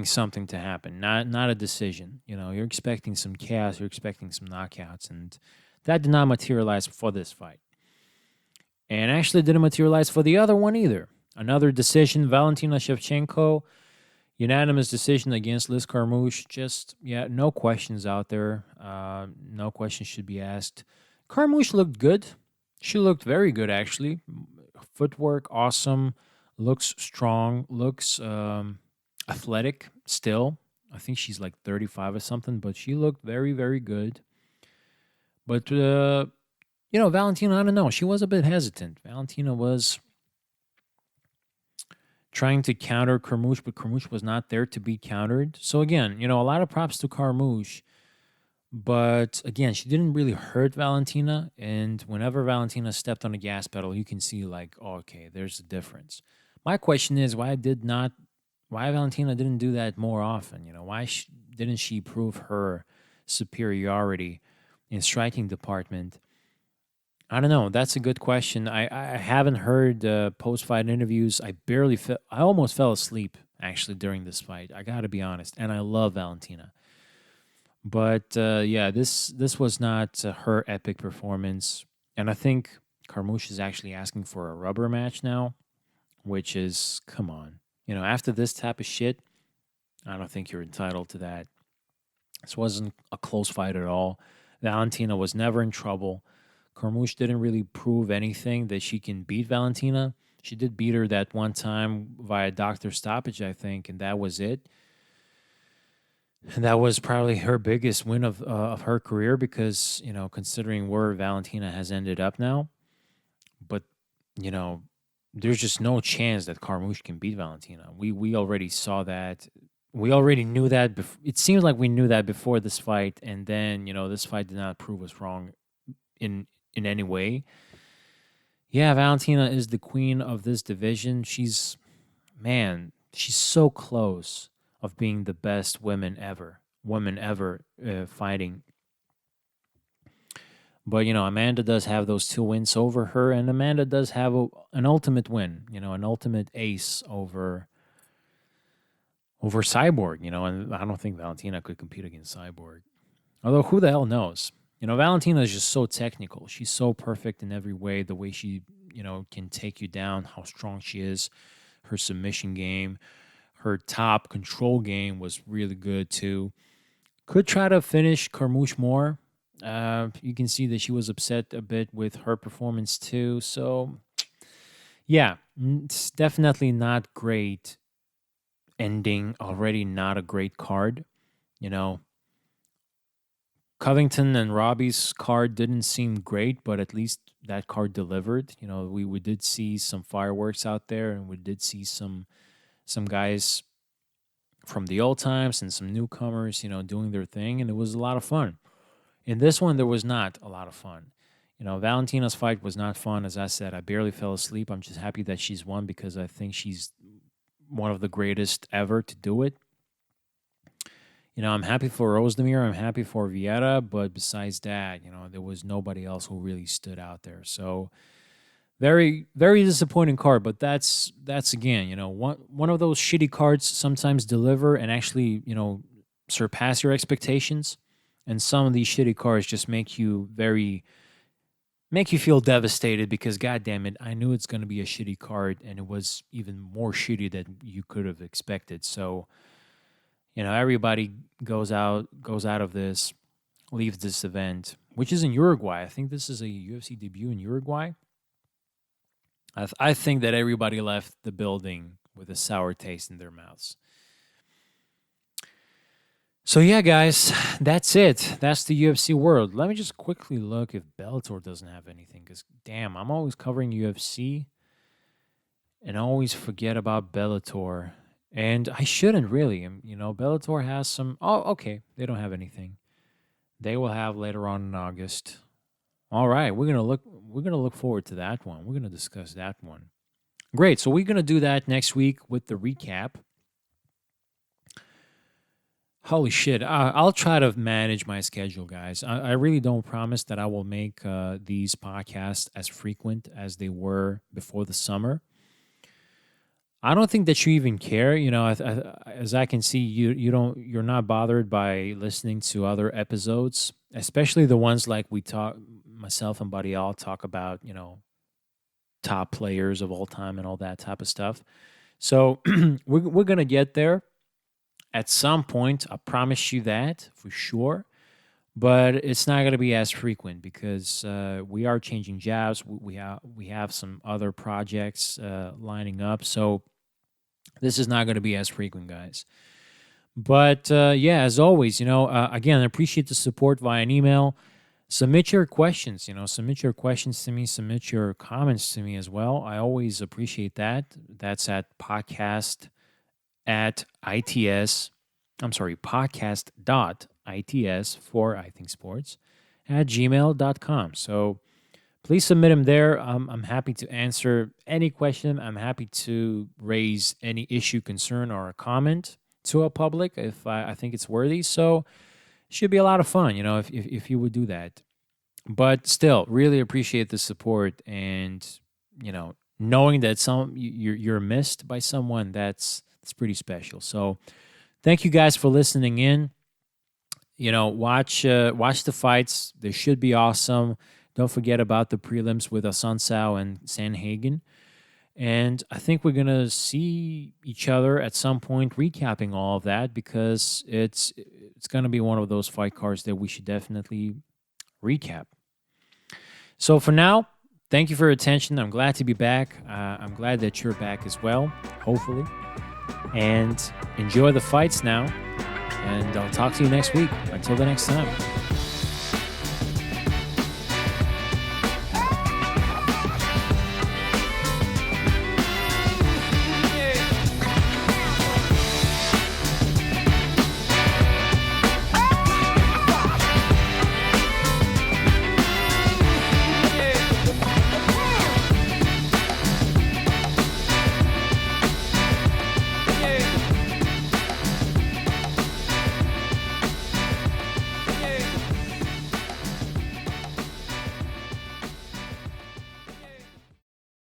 something to happen, not a decision. You're expecting some chaos, you're expecting some knockouts, and that did not materialize for this fight. And actually didn't materialize for the other one either. Another decision, Valentina Shevchenko, unanimous decision against Liz Carmouche. Just, no questions out there. No questions should be asked. Carmouche looked good. She looked very good, actually. Footwork, awesome. Looks strong. Looks athletic still. I think she's like 35 or something, but she looked very, very good. But, Valentina, I don't know. She was a bit hesitant. Valentina was trying to counter Carmouche, but Carmouche was not there to be countered. So, again, a lot of props to Carmouche. But, again, she didn't really hurt Valentina. And whenever Valentina stepped on the gas pedal, you can see, like, oh, okay, there's a difference. My question is, why Valentina didn't do that more often? Why didn't she prove her superiority in striking department? I don't know. That's a good question. I haven't heard post-fight interviews. I almost fell asleep, actually, during this fight. I got to be honest. And I love Valentina. But, this was not her epic performance. And I think Carmouche is actually asking for a rubber match now, which is, come on. After this type of shit, I don't think you're entitled to that. This wasn't a close fight at all. Valentina was never in trouble. Carmouche didn't really prove anything that she can beat Valentina. She did beat her that one time via doctor stoppage, I think, and that was it. And that was probably her biggest win of her career because, considering where Valentina has ended up now. But, there's just no chance that Carmouche can beat Valentina. We already saw that. We already knew that. It seems like we knew that before this fight. And then, this fight did not prove us wrong in any way. Yeah, Valentina is the queen of this division. She's so close of being the best woman ever fighting. But, Amanda does have those 2 wins over her, and Amanda does have an ultimate win, an ultimate ace over Cyborg, and I don't think Valentina could compete against Cyborg. Although, who the hell knows? Valentina is just so technical. She's so perfect in every way, the way she, can take you down, how strong she is, her submission game, her top control game was really good too. Could try to finish Carmouche more. You can see that she was upset a bit with her performance too. So, yeah, it's definitely not great ending. Already not a great card. Covington and Robbie's card didn't seem great, but at least that card delivered. We did see some fireworks out there, and we did see some guys from the old times and some newcomers, doing their thing, and it was a lot of fun. In this one, there was not a lot of fun. Valentina's fight was not fun. As I said, I barely fell asleep. I'm just happy that she's won because I think she's one of the greatest ever to do it. I'm happy for Rozdemir. I'm happy for Vieira. But besides that, there was nobody else who really stood out there. So very, very disappointing card. But that's again, one of those shitty cards sometimes deliver and actually, surpass your expectations. And some of these shitty cards just make you very make you feel devastated because, goddamn it, I knew it's going to be a shitty card, and it was even more shitty than you could have expected. So, everybody goes out of this, leaves this event, which is in Uruguay. I think this is a UFC debut in Uruguay. I think that everybody left the building with a sour taste in their mouths. So yeah, guys, that's it. That's the UFC world. Let me just quickly look if Bellator doesn't have anything, because damn, I'm always covering UFC and I always forget about Bellator. And I shouldn't really. Bellator has some. Oh, okay. They don't have anything. They will have later on in August. All right, we're gonna look forward to that one. We're gonna discuss that one. Great. So we're gonna do that next week with the recap. Holy shit. I'll try to manage my schedule, guys. I really don't promise that I will make these podcasts as frequent as they were before the summer. I don't think that you even care. As I can see, you're not bothered by listening to other episodes, especially the ones like myself and Buddy all talk about, top players of all time and all that type of stuff. So we're going to get there at some point. I promise you that for sure. But it's not going to be as frequent because we are changing jobs. We have some other projects lining up. So this is not going to be as frequent, guys. But yeah, as always, again, I appreciate the support via an email. Submit your questions, submit your questions to me, submit your comments to me as well. I always appreciate that. That's at podcast.its for iThinkSports at gmail.com. So please submit them there. I'm happy to answer any question. I'm happy to raise any issue, concern, or a comment to a public if I think it's worthy. So it should be a lot of fun, if you would do that. But still, really appreciate the support and, knowing that you're missed by someone, that's pretty special. So thank you guys for listening in. Watch the fights. They should be awesome. Don't forget about the prelims with Assunção and Sanhagen. And I think we're going to see each other at some point recapping all of that because it's going to be one of those fight cards that we should definitely recap. So for now, thank you for your attention. I'm glad to be back. I'm glad that you're back as well, hopefully. And enjoy the fights now. And I'll talk to you next week. Until the next time.